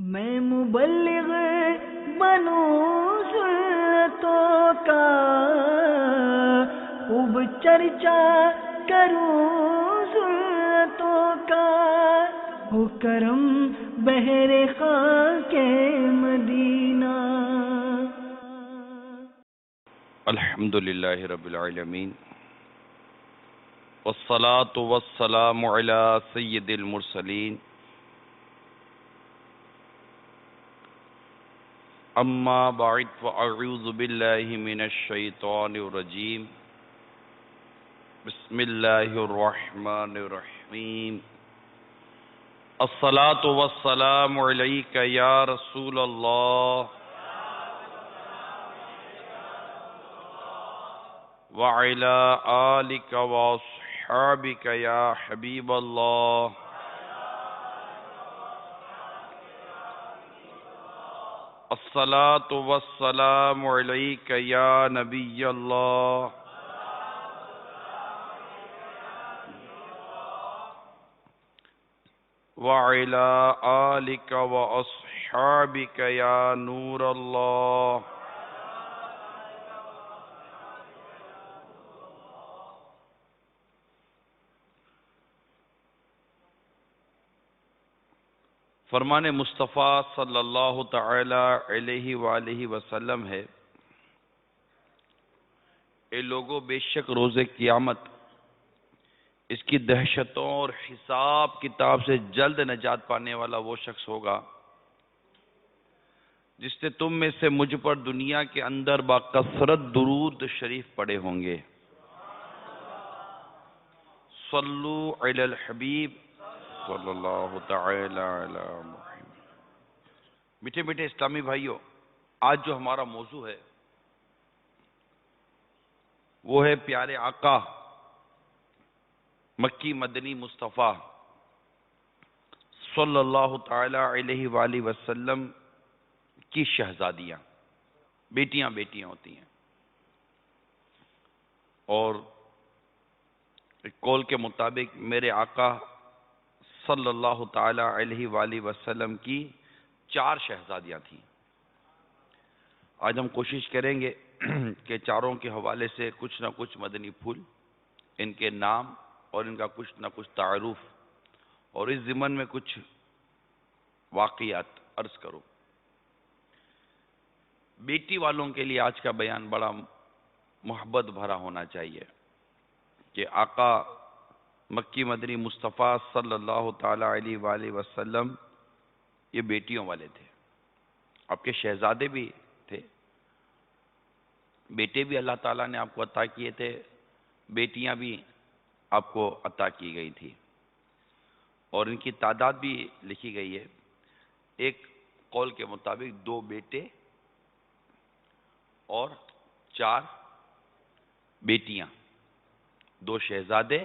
میں مبلغ بنوں سنتوں کا، خوب چرچا کروں سنتوں کا، ہو کرم بہر خاک مدینہ۔ الحمد للہ رب العالمین، والصلاة والسلام علی سید المرسلین، اما بعد فاعوذ باللہ من الشیطان الرجیم، بسم اللہ الرحمن الرحیم۔ الصلاة والسلام علیک یا رسول اللہ وعلی آلک واصحابک یا حبیب اللہ۔ الصلاة والسلام علیک یا نبی اللہ وعلی آلک واصحابک یا نور اللہ۔ فرمان مصطفیٰ صلی اللہ تعالی علیہ وآلہ وسلم ہے، اے لوگو، بے شک روز قیامت اس کی دہشتوں اور حساب کتاب سے جلد نجات پانے والا وہ شخص ہوگا جس سے تم میں سے مجھ پر دنیا کے اندر باکثرت درود شریف پڑے ہوں گے۔ صلو علی الحبیب صلی اللہ تعالی علی محمد۔ میٹھے میٹھے اسلامی بھائیوں، آج جو ہمارا موضوع ہے وہ ہے پیارے آقا مکی مدنی مصطفیٰ صلی اللہ تعالی علیہ وآلہ وسلم کی شہزادیاں، بیٹیاں ہوتی ہیں، اور ایک قول کے مطابق میرے آقا صلی اللہ تعالی علیہ وآلہ وسلم کی 4 شہزادیاں تھیں۔ آج ہم کوشش کریں گے کہ چاروں کے حوالے سے کچھ نہ کچھ مدنی پھول، ان کے نام اور ان کا کچھ نہ کچھ تعارف، اور اس ضمن میں کچھ واقعات عرض کروں۔ بیٹی والوں کے لیے آج کا بیان بڑا محبت بھرا ہونا چاہیے کہ آقا مکی مدنی مصطفیٰ صلی اللہ تعالی علیہ وآلہ وسلم یہ بیٹیوں والے تھے۔ آپ کے شہزادے بھی تھے، بیٹے بھی اللہ تعالیٰ نے آپ کو عطا کیے تھے، بیٹیاں بھی آپ کو عطا کی گئی تھی، اور ان کی تعداد بھی لکھی گئی ہے۔ ایک قول کے مطابق 2 بیٹے اور 4 بیٹیاں، 2 شہزادے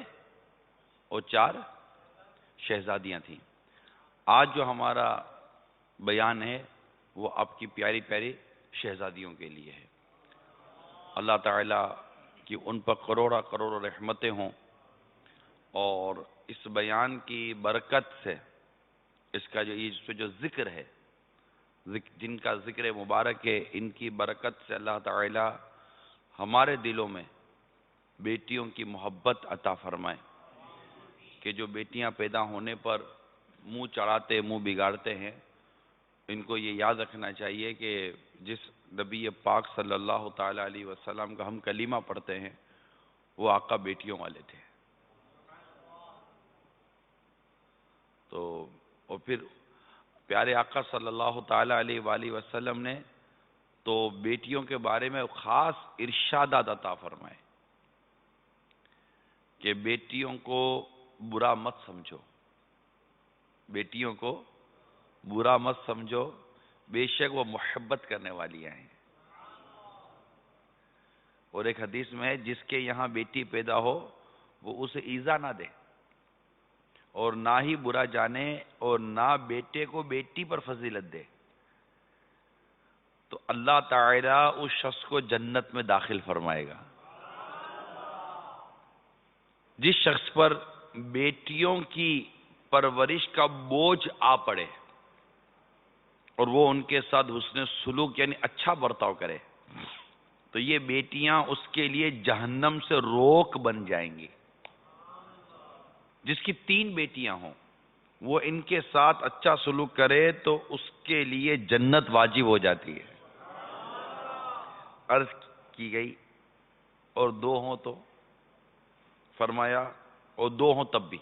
اور 4 شہزادیاں تھیں۔ آج جو ہمارا بیان ہے وہ آپ کی پیاری پیاری شہزادیوں کے لیے ہے۔ اللہ تعالیٰ کی ان پر کروڑا کروڑ رحمتیں ہوں، اور اس بیان کی برکت سے، اس کا جو ذکر ہے، جن کا ذکر مبارک ہے، ان کی برکت سے اللہ تعالیٰ ہمارے دلوں میں بیٹیوں کی محبت عطا فرمائے، کہ جو بیٹیاں پیدا ہونے پر منہ چڑھاتے، منہ بگاڑتے ہیں، ان کو یہ یاد رکھنا چاہیے کہ جس نبی پاک صلی اللہ تعالی علیہ وسلم کا ہم کلمہ پڑھتے ہیں وہ آقا بیٹیوں والے تھے۔ تو اور پھر پیارے آقا صلی اللہ تعالی علیہ وآلہ وسلم نے تو بیٹیوں کے بارے میں خاص ارشادات عطا فرمائے کہ بیٹیوں کو برا مت سمجھو، بیٹیوں کو برا مت سمجھو، بے شک وہ محبت کرنے والی ہیں۔ اور ایک حدیث میں ہے، جس کے یہاں بیٹی پیدا ہو وہ اسے ایذا نہ دے، اور نہ ہی برا جانے، اور نہ بیٹے کو بیٹی پر فضیلت دے، تو اللہ تعالیٰ اس شخص کو جنت میں داخل فرمائے گا۔ جس شخص پر بیٹیوں کی پرورش کا بوجھ آ پڑے، اور وہ ان کے ساتھ حسن سلوک یعنی اچھا برتاؤ کرے تو یہ بیٹیاں اس کے لیے جہنم سے روک بن جائیں گی. جس کی 3 بیٹیاں ہوں وہ ان کے ساتھ اچھا سلوک کرے تو اس کے لیے جنت واجب ہو جاتی ہے. عرض کی گئی اور 2 ہوں تو فرمایا اور 2 ہوں تب بھی.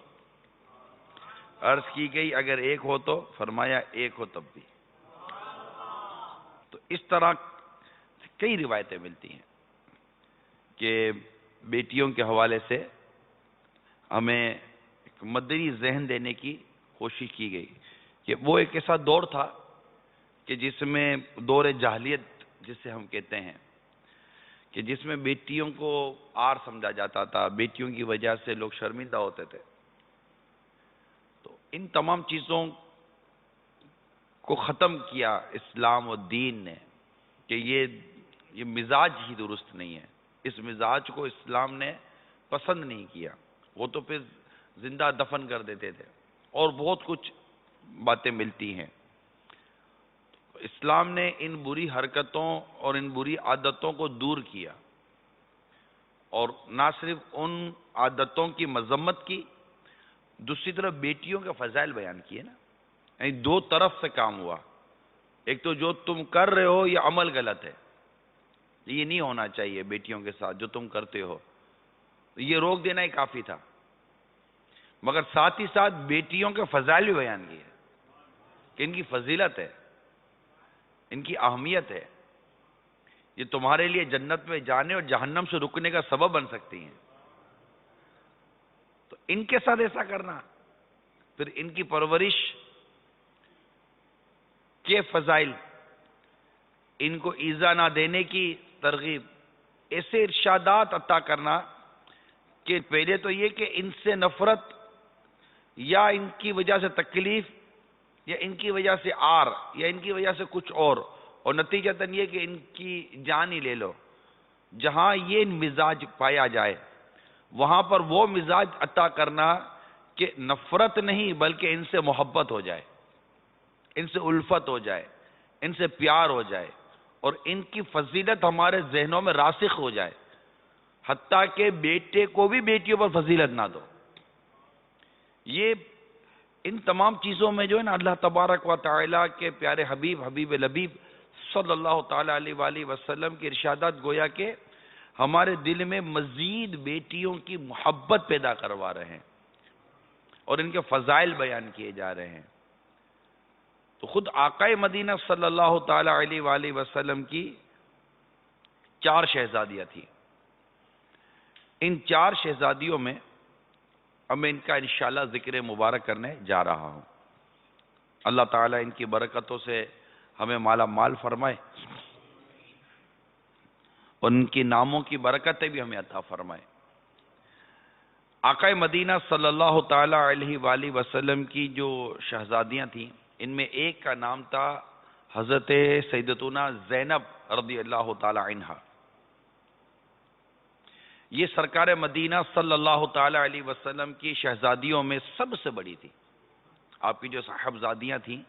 عرض کی گئی اگر 1 ہو تو فرمایا 1 ہو تب بھی. تو اس طرح کئی روایتیں ملتی ہیں کہ بیٹیوں کے حوالے سے ہمیں ایک مدنی ذہن دینے کی کوشش کی گئی کہ وہ ایک ایسا دور تھا کہ جس میں دور جاہلیت جسے ہم کہتے ہیں کہ جس میں بیٹیوں کو آر سمجھا جاتا تھا, بیٹیوں کی وجہ سے لوگ شرمندہ ہوتے تھے. تو ان تمام چیزوں کو ختم کیا اسلام و دین نے کہ یہ مزاج ہی درست نہیں ہے. اس مزاج کو اسلام نے پسند نہیں کیا. وہ تو پھر زندہ دفن کر دیتے تھے اور بہت کچھ باتیں ملتی ہیں. اسلام نے ان بری حرکتوں اور ان بری عادتوں کو دور کیا اور نہ صرف ان عادتوں کی مذمت کی, دوسری طرف بیٹیوں کے فضائل بیان کیے نا. یعنی 2 طرف سے کام ہوا. ایک تو جو تم کر رہے ہو یہ عمل غلط ہے, یہ نہیں ہونا چاہیے بیٹیوں کے ساتھ جو تم کرتے ہو, یہ روک دینا ہی کافی تھا. مگر ساتھ ہی ساتھ بیٹیوں کے فضائل بھی بیان کیے کہ ان کی فضیلت ہے, ان کی اہمیت ہے, یہ تمہارے لیے جنت میں جانے اور جہنم سے رکنے کا سبب بن سکتی ہیں. تو ان کے ساتھ ایسا کرنا, پھر ان کی پرورش کے فضائل, ان کو ایذا نہ دینے کی ترغیب, ایسے ارشادات عطا کرنا کہ پہلے تو یہ کہ ان سے نفرت یا ان کی وجہ سے تکلیف یا ان کی وجہ سے آر یا ان کی وجہ سے کچھ اور نتیجتاً یہ کہ ان کی جان ہی لے لو. جہاں یہ مزاج پایا جائے وہاں پر وہ مزاج عطا کرنا کہ نفرت نہیں بلکہ ان سے محبت ہو جائے, ان سے الفت ہو جائے, ان سے پیار ہو جائے اور ان کی فضیلت ہمارے ذہنوں میں راسخ ہو جائے, حتیٰ کہ بیٹے کو بھی بیٹیوں پر فضیلت نہ دو. یہ ان تمام چیزوں میں جو ہے نا اللہ تبارک و تعالیٰ کے پیارے حبیب لبیب صلی اللہ تعالیٰ علیہ وآلہ وسلم کے ارشادات گویا کہ ہمارے دل میں مزید بیٹیوں کی محبت پیدا کروا رہے ہیں اور ان کے فضائل بیان کیے جا رہے ہیں. تو خود آقا مدینہ صلی اللہ تعالیٰ علیہ وآلہ وسلم کی 4 شہزادیاں تھیں. ان 4 شہزادیوں میں اب میں ان کا انشاءاللہ ذکر مبارک کرنے جا رہا ہوں. اللہ تعالیٰ ان کی برکتوں سے ہمیں مالا مال فرمائے اور ان کی ناموں کی برکتیں بھی ہمیں عطا فرمائے. آقا مدینہ صلی اللہ تعالیٰ علیہ وآلہ وسلم کی جو شہزادیاں تھیں ان میں ایک کا نام تھا حضرت سیدتنا زینب رضی اللہ تعالیٰ عنہا. یہ سرکار مدینہ صلی اللہ تعالیٰ علیہ وسلم کی شہزادیوں میں سب سے بڑی تھی. آپ کی جو صاحبزادیاں تھیں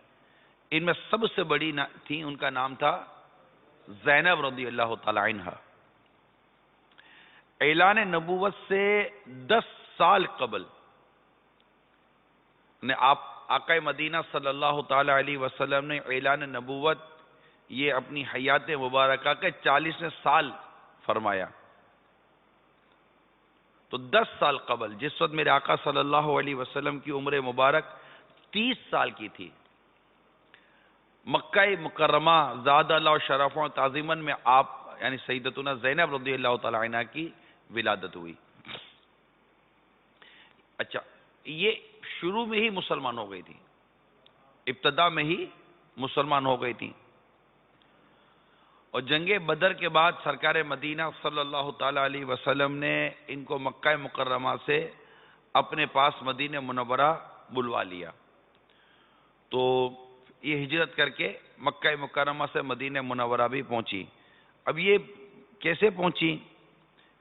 ان میں سب سے بڑی تھیں, ان کا نام تھا زینب رضی اللہ تعالیٰ عنہا. اعلان نبوت سے 10 سال قبل آپ آقا مدینہ صلی اللہ تعالیٰ علیہ وسلم نے اعلان نبوت یہ اپنی حیات مبارکہ کے 40ویں سال فرمایا. تو 10 سال قبل جس وقت میرے آقا صلی اللہ علیہ وسلم کی عمر مبارک 30 سال کی تھی, مکہ مکرمہ زاد اللہ و شرف و تعظیماً میں آپ یعنی سیدتنا زینب رضی اللہ تعالیٰ عنہ کی ولادت ہوئی. اچھا, یہ شروع میں ہی مسلمان ہو گئی تھی, ابتدا میں ہی مسلمان ہو گئی تھی. اور جنگ بدر کے بعد سرکار مدینہ صلی اللہ تعالیٰ علیہ وسلم نے ان کو مکہ مکرمہ سے اپنے پاس مدینہ منورہ بلوا لیا. تو یہ ہجرت کر کے مکہ مکرمہ سے مدینہ منورہ بھی پہنچی. اب یہ کیسے پہنچی,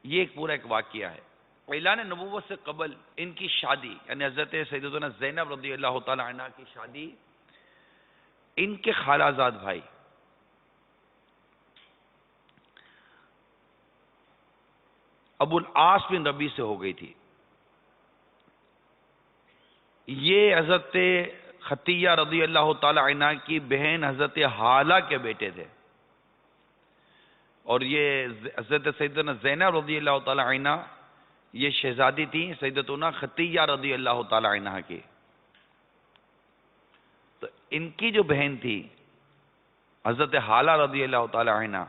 یہ پورا ایک واقعہ ہے. اعلان نبوت سے قبل ان کی شادی یعنی حضرت سیدتنا زینب رضی اللہ تعالیٰ عنہ کی شادی ان کے خالہ زاد بھائی ابو العاص بن ربیع سے ہو گئی تھی. یہ حضرت خطیہ رضی اللہ تعالی عنہ کی بہن حضرت حالہ کے بیٹے تھے، اور یہ حضرت سیدنا زینب رضی اللہ تعالی عنہ یہ شہزادی تھی سیدتنا خطیہ رضی اللہ تعالی عنہ کی. تو ان کی جو بہن تھی حضرت حالہ رضی اللہ تعالی عنہ،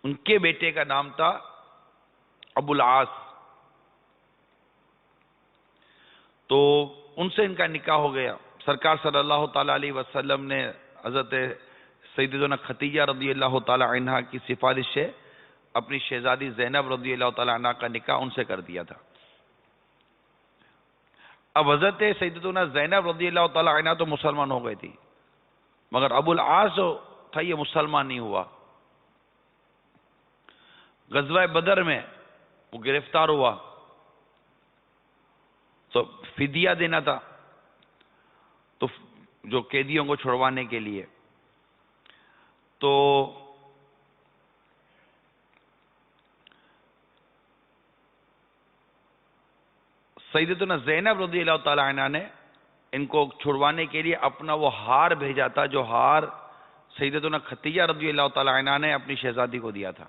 ان کے بیٹے کا نام تھا ابو العاص. تو ان سے ان کا نکاح ہو گیا. سرکار صلی اللہ تعالی علیہ وسلم نے حضرت سیدنا خطیہ رضی اللہ تعالی عنہ کی سفارش سے اپنی شہزادی زینب رضی اللہ تعالی عنہ کا نکاح ان سے کر دیا تھا. اب حضرت سیدنا زینب رضی اللہ تعالی عنہ تو مسلمان ہو گئی تھی، مگر ابو العاص جو تھا یہ مسلمان نہیں ہوا. غزوہ بدر میں وہ گرفتار ہوا تو فدیہ دینا تھا، تو جو قیدیوں کو چھڑوانے کے لیے. تو سیدتنا زینب رضی اللہ تعالی عنہ نے ان کو چھڑوانے کے لیے اپنا وہ ہار بھیجا تھا، جو ہار سیدتنا خطیہ رضی اللہ تعالی عنہ نے اپنی شہزادی کو دیا تھا.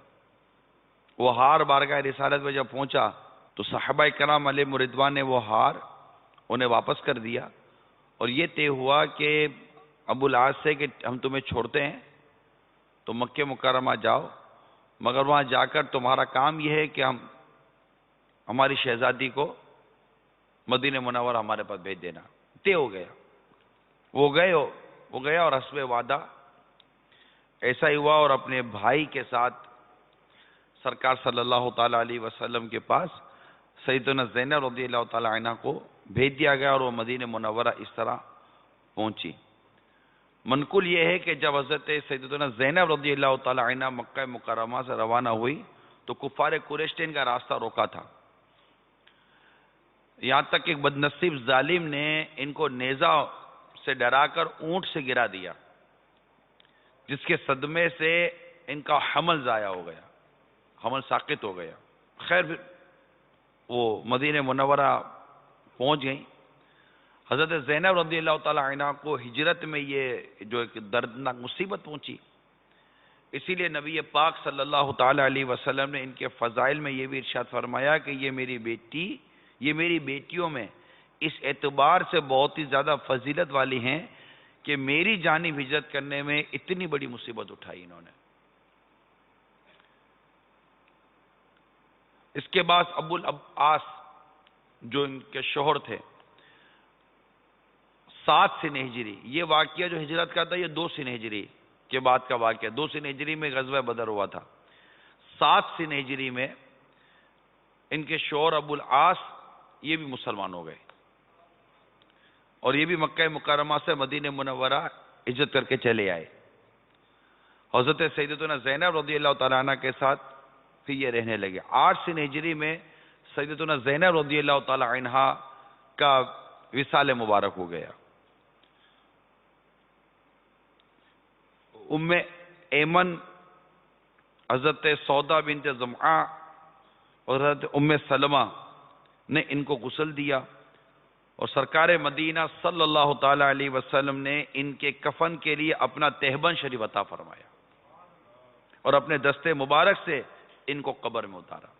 وہ ہار بارگاہ رسالت میں جب پہنچا تو صحابہ کرام علیہم رضوان نے وہ ہار انہیں واپس کر دیا، اور یہ طے ہوا کہ ابو العاص سے کہ ہم تمہیں چھوڑتے ہیں تو مکہ مکرمہ جاؤ، مگر وہاں جا کر تمہارا کام یہ ہے کہ ہماری شہزادی کو مدینہ منورہ ہمارے پاس بھیج دینا. طے ہو گیا. وہ گیا اور حسب وعدہ ایسا ہی ہوا، اور اپنے بھائی کے ساتھ سرکار صلی اللہ تعالی علیہ وسلم کے پاس سیدنا زینب رضی اللہ تعالی عنہ کو بھیج دیا گیا، اور وہ مدینہ منورہ اس طرح پہنچی. منقول یہ ہے کہ جب حضرت سیدنا زینب رضی اللہ تعالی عنہ مکہ مکرمہ سے روانہ ہوئی تو کفار قریش نے ان کا راستہ روکا تھا. یہاں تک کہ ایک بدنصیب ظالم نے ان کو نیزہ سے ڈرا کر اونٹ سے گرا دیا، جس کے صدمے سے ان کا حمل ضائع ہو گیا، حمل ساقط ہو گیا. خیر پھر وہ مدینہ منورہ پہنچ گئیں. حضرت زینب رضی اللہ تعالی عنہ کو ہجرت میں یہ جو ایک دردناک مصیبت پہنچی، اسی لیے نبی پاک صلی اللہ تعالی علیہ وسلم نے ان کے فضائل میں یہ بھی ارشاد فرمایا کہ یہ میری بیٹیوں میں اس اعتبار سے بہت ہی زیادہ فضیلت والی ہیں کہ میری جانب ہجرت کرنے میں اتنی بڑی مصیبت اٹھائی انہوں نے. اس کے بعد ابو العاص جو ان کے شوہر تھے 7 سن ہجری، یہ واقعہ جو ہجرت کا تھا یہ 2 سن ہجری کے بعد کا واقعہ. 2 سن ہجری میں غزوہ بدر ہوا تھا. 7 سن ہجری میں ان کے شوہر ابو العاص یہ بھی مسلمان ہو گئے، اور یہ بھی مکہ مکرمہ سے مدینہ منورہ ہجرت کر کے چلے آئے. حضرت سیدتنا زینب رضی اللہ تعالیٰ عنہ کے ساتھ پھر یہ رہنے لگے. 8 سن ہجری میں سیدتنا زینب رضی اللہ تعالیٰ عنہ کا وصال مبارک ہو گیا. ام ایمن، حضرت سودا بنت زمعہ اور حضرت ام سلمہ نے ان کو غسل دیا، اور سرکار مدینہ صلی اللہ تعالی علیہ وسلم نے ان کے کفن کے لیے اپنا تہبند شریف عطا فرمایا، اور اپنے دستے مبارک سے ان کو قبر میں اتارا.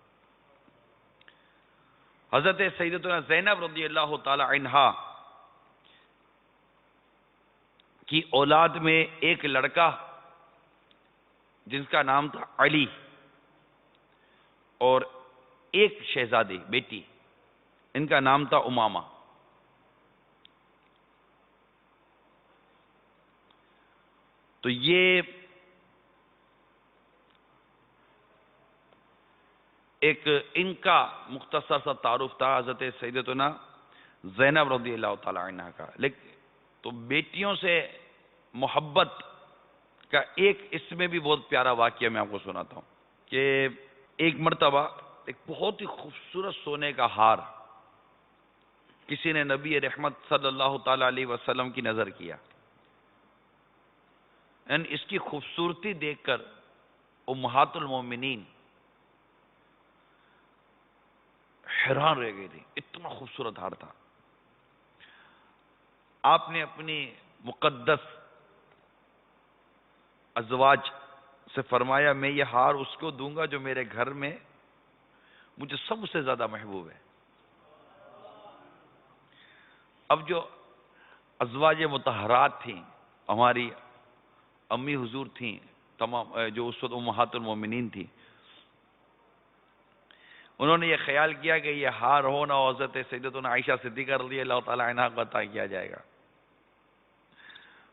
حضرت سیدتنا زینب رضی اللہ تعالی عنہا کی اولاد میں ایک لڑکا جن کا نام تھا علی، اور ایک شہزادی بیٹی ان کا نام تھا امامہ. تو یہ ایک ان کا مختصر سا تعارف تھا حضرت سیدتنا زینب رضی اللہ تعالی عنہ کا. لیکن تو بیٹیوں سے محبت کا اس میں بھی بہت پیارا واقعہ میں آپ کو سناتا ہوں کہ ایک مرتبہ ایک بہت ہی خوبصورت سونے کا ہار کسی نے نبی رحمت صلی اللہ تعالی علیہ وسلم کی نظر کیا. یعنی اس کی خوبصورتی دیکھ کر امہات المومنین حیران رہ گئی تھی، اتنا خوبصورت ہار تھا۔ آپ نے اپنی مقدس ازواج سے فرمایا میں یہ ہار اس کو دوں گا جو میرے گھر میں مجھے سب سے زیادہ محبوب ہے۔ اب جو ازواج مطہرات تھیں، ہماری امی حضور تھیں، تمام جو اس وقت امہات المومنین تھیں، انہوں نے یہ خیال کیا کہ یہ ہار ہو نہ حضرت سیدتنا عائشہ صدیقہ رضی اللہ تعالی عنہ کو عطا کیا جائے گا،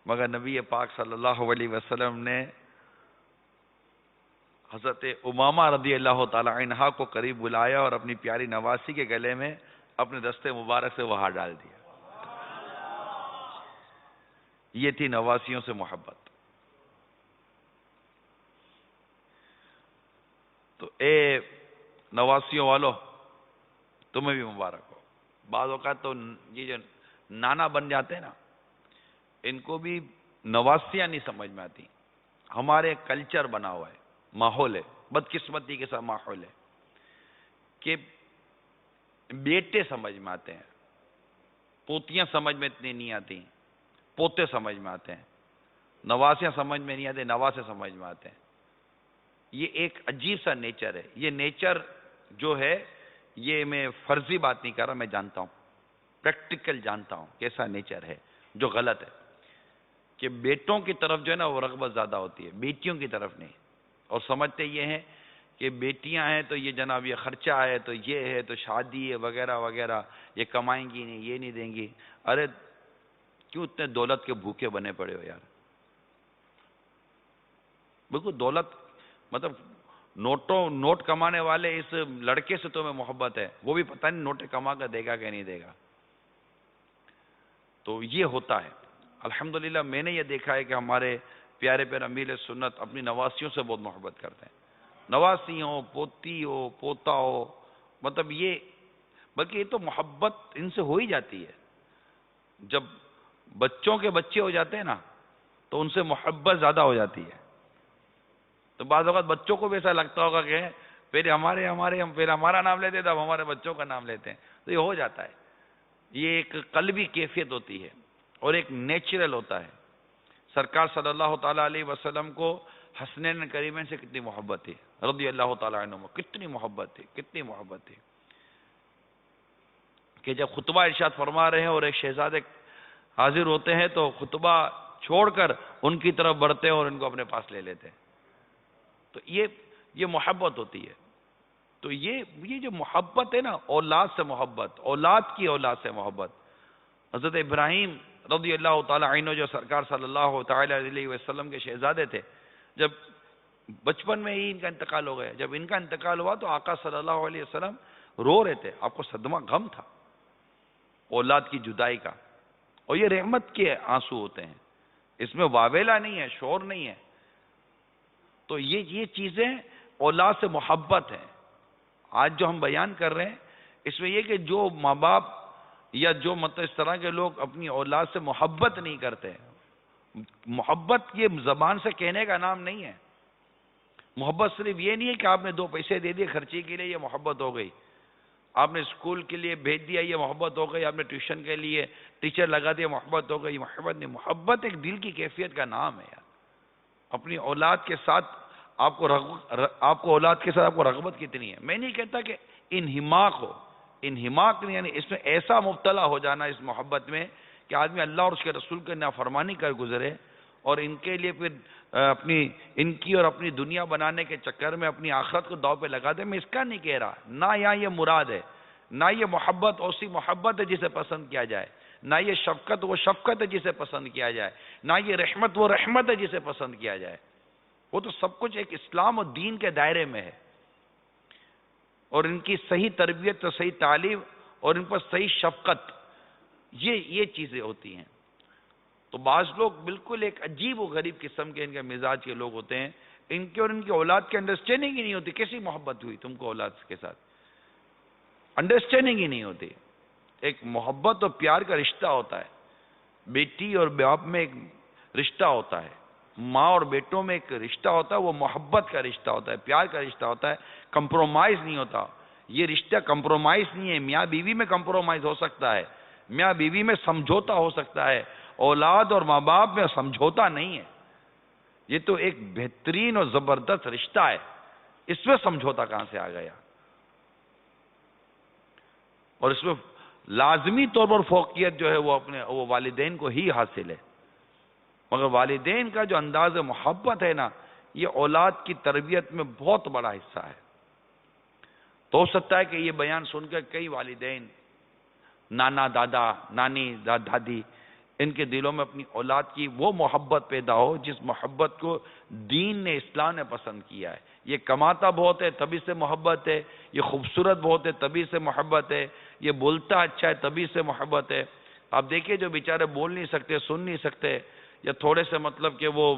مگر نبی پاک صلی اللہ علیہ وسلم نے حضرت امامہ رضی اللہ تعالی عنہ کو قریب بلایا اور اپنی پیاری نواسی کے گلے میں اپنے دستے مبارک سے وہ ہار ڈال دیا۔ یہ تھی نواسیوں سے محبت۔ تو اے نواسیوں والو، تمہیں بھی مبارک ہو۔ بعض اوقات تو یہ جو نانا بن جاتے ہیں نا، ان کو بھی نواسیاں نہیں سمجھ میں آتی۔ ہمارے کلچر بنا ہوا ہے، ماحول ہے، بدقسمتی کے ساتھ ماحول ہے کہ بیٹے سمجھ میں آتے ہیں، پوتیاں سمجھ میں اتنی نہیں آتی، پوتے سمجھ میں آتے ہیں، نواسیاں سمجھ میں نہیں آتے، نواسے سمجھ میں آتے ہیں۔ یہ ایک عجیب سا نیچر ہے۔ یہ نیچر جو ہے، یہ میں فرضی بات نہیں کر رہا، میں جانتا ہوں، پریکٹیکل جانتا ہوں کیسا نیچر ہے جو غلط ہے، کہ بیٹوں کی طرف جو ہے نا وہ رغبت زیادہ ہوتی ہے، بیٹیوں کی طرف نہیں، اور سمجھتے یہ ہیں کہ بیٹیاں ہیں تو یہ جناب یہ خرچہ ہے، تو یہ ہے تو شادی ہے وغیرہ وغیرہ، یہ کمائیں گی نہیں، یہ نہیں دیں گی۔ ارے کیوں اتنے دولت کے بھوکے بنے پڑے ہو یار؟ بالکل دولت مطلب نوٹ کمانے والے اس لڑکے سے تمہیں محبت ہے، وہ بھی پتہ نہیں نوٹ کما کر دے گا کہ نہیں دے گا۔ تو یہ ہوتا ہے۔ الحمدللہ میں نے یہ دیکھا ہے کہ ہمارے پیارے پیارے امیر سنت اپنی نواسیوں سے بہت محبت کرتے ہیں، نواسی ہو، پوتی ہو، پوتا ہو، مطلب یہ، بلکہ یہ تو محبت ان سے ہو ہی جاتی ہے۔ جب بچوں کے بچے ہو جاتے ہیں نا تو ان سے محبت زیادہ ہو جاتی ہے۔ تو بعض اوقات بچوں کو بھی ایسا لگتا ہوگا کہ پہلے ہم پہلے ہمارا نام لیتے تھے، اب ہمارے بچوں کا نام لیتے ہیں، تو یہ ہو جاتا ہے۔ یہ ایک قلبی کیفیت ہوتی ہے اور ایک نیچرل ہوتا ہے۔ سرکار صلی اللہ تعالیٰ علیہ وسلم کو حسنین کریمین سے کتنی محبت تھی، رضی اللہ تعالیٰ عنہ، کتنی محبت تھی، کتنی محبت تھی کہ جب خطبہ ارشاد فرما رہے ہیں اور ایک شہزادے حاضر ہوتے ہیں تو خطبہ چھوڑ کر ان کی طرف بڑھتے ہیں اور ان کو اپنے پاس لے لیتے ہیں۔ تو یہ محبت ہوتی ہے۔ تو یہ جو محبت ہے نا، اولاد سے محبت، اولاد کی اولاد سے محبت۔ حضرت ابراہیم رضی اللہ تعالیٰ عنہ جو سرکار صلی اللہ تعالیٰ علیہ وسلم کے شہزادے تھے، جب بچپن میں ہی ان کا انتقال ہو گیا، جب ان کا انتقال ہوا تو آقا صلی اللہ علیہ وسلم رو رہے تھے، آپ کو صدمہ غم تھا اولاد کی جدائی کا، اور یہ رحمت کے آنسو ہوتے ہیں، اس میں واویلا نہیں ہے، شور نہیں ہے۔ تو یہ چیزیں اولاد سے محبت ہے۔ آج جو ہم بیان کر رہے ہیں اس میں یہ کہ جو ماں باپ یا جو مطلب اس طرح کے لوگ اپنی اولاد سے محبت نہیں کرتے، محبت یہ زبان سے کہنے کا نام نہیں ہے۔ محبت صرف یہ نہیں ہے کہ آپ نے 2 پیسے دے دیے خرچی کے لیے، یہ محبت ہو گئی۔ آپ نے اسکول کے لیے بھیج دیا، یہ محبت ہو گئی۔ آپ نے ٹیوشن کے لیے ٹیچر لگا دیا، محبت ہو گئی۔ محبت نہیں، محبت ایک دل کی کیفیت کا نام ہے یار۔ اپنی اولاد کے ساتھ آپ کو اولاد کے ساتھ آپ کو رغبت کتنی ہے۔ میں نہیں کہتا کہ انہماک ہو، انہماک نہیں، یعنی اس میں ایسا مبتلا ہو جانا اس محبت میں کہ آدمی اللہ اور اس کے رسول کے نافرمانی کر گزرے اور ان کے لیے پھر ان کی اور اپنی دنیا بنانے کے چکر میں اپنی آخرت کو داؤ پہ لگا دے۔ میں اس کا نہیں کہہ رہا، نہ یہاں یہ مراد ہے، نہ یہ محبت ایسی محبت ہے جسے پسند کیا جائے، نہ یہ شفقت وہ شفقت ہے جسے پسند کیا جائے، نہ یہ رحمت وہ رحمت ہے جسے پسند کیا جائے۔ وہ تو سب کچھ ایک اسلام اور دین کے دائرے میں ہے، اور ان کی صحیح تربیت اور صحیح تعلیم اور ان پر صحیح شفقت، یہ چیزیں ہوتی ہیں۔ تو بعض لوگ بالکل ایک عجیب و غریب قسم کے ان کے مزاج کے لوگ ہوتے ہیں، ان کے اور ان کی اولاد کے انڈرسٹینڈنگ ہی نہیں ہوتی۔ کیسی محبت ہوئی تم کو اولاد کے ساتھ؟ انڈرسٹینڈنگ ہی نہیں ہوتی۔ ایک محبت اور پیار کا رشتہ ہوتا ہے، بیٹی اور باپ میں ایک رشتہ ہوتا ہے، ماں اور بیٹوں میں ایک رشتہ ہوتا ہے، وہ محبت کا رشتہ ہوتا ہے، پیار کا رشتہ ہوتا ہے، کمپرومائز نہیں ہوتا. یہ رشتہ کمپرومائز نہیں ہے. میاں بیوی میں کمپرومائز ہو سکتا ہے، میاں بیوی میں سمجھوتا ہو سکتا ہے، اولاد اور ماں باپ میں سمجھوتا نہیں ہے. یہ تو ایک بہترین اور زبردست رشتہ ہے، اس میں سمجھوتا کہاں سے آ گیا؟ اور اس میں لازمی طور پر فوقیت جو ہے وہ والدین کو ہی حاصل ہے. مگر والدین کا جو انداز محبت ہے نا، یہ اولاد کی تربیت میں بہت بڑا حصہ ہے. تو ہو سکتا ہے کہ یہ بیان سن کر کئی والدین، نانا دادا، نانی دادی، ان کے دلوں میں اپنی اولاد کی وہ محبت پیدا ہو جس محبت کو دین نے، اسلام نے پسند کیا ہے. یہ کماتا بہت ہے تبھی سے محبت ہے، یہ خوبصورت بہت ہے تبھی سے محبت ہے، یہ بولتا اچھا ہے تبھی سے محبت ہے. آپ دیکھیے جو بیچارے بول نہیں سکتے، سن نہیں سکتے، یا تھوڑے سے مطلب کہ وہ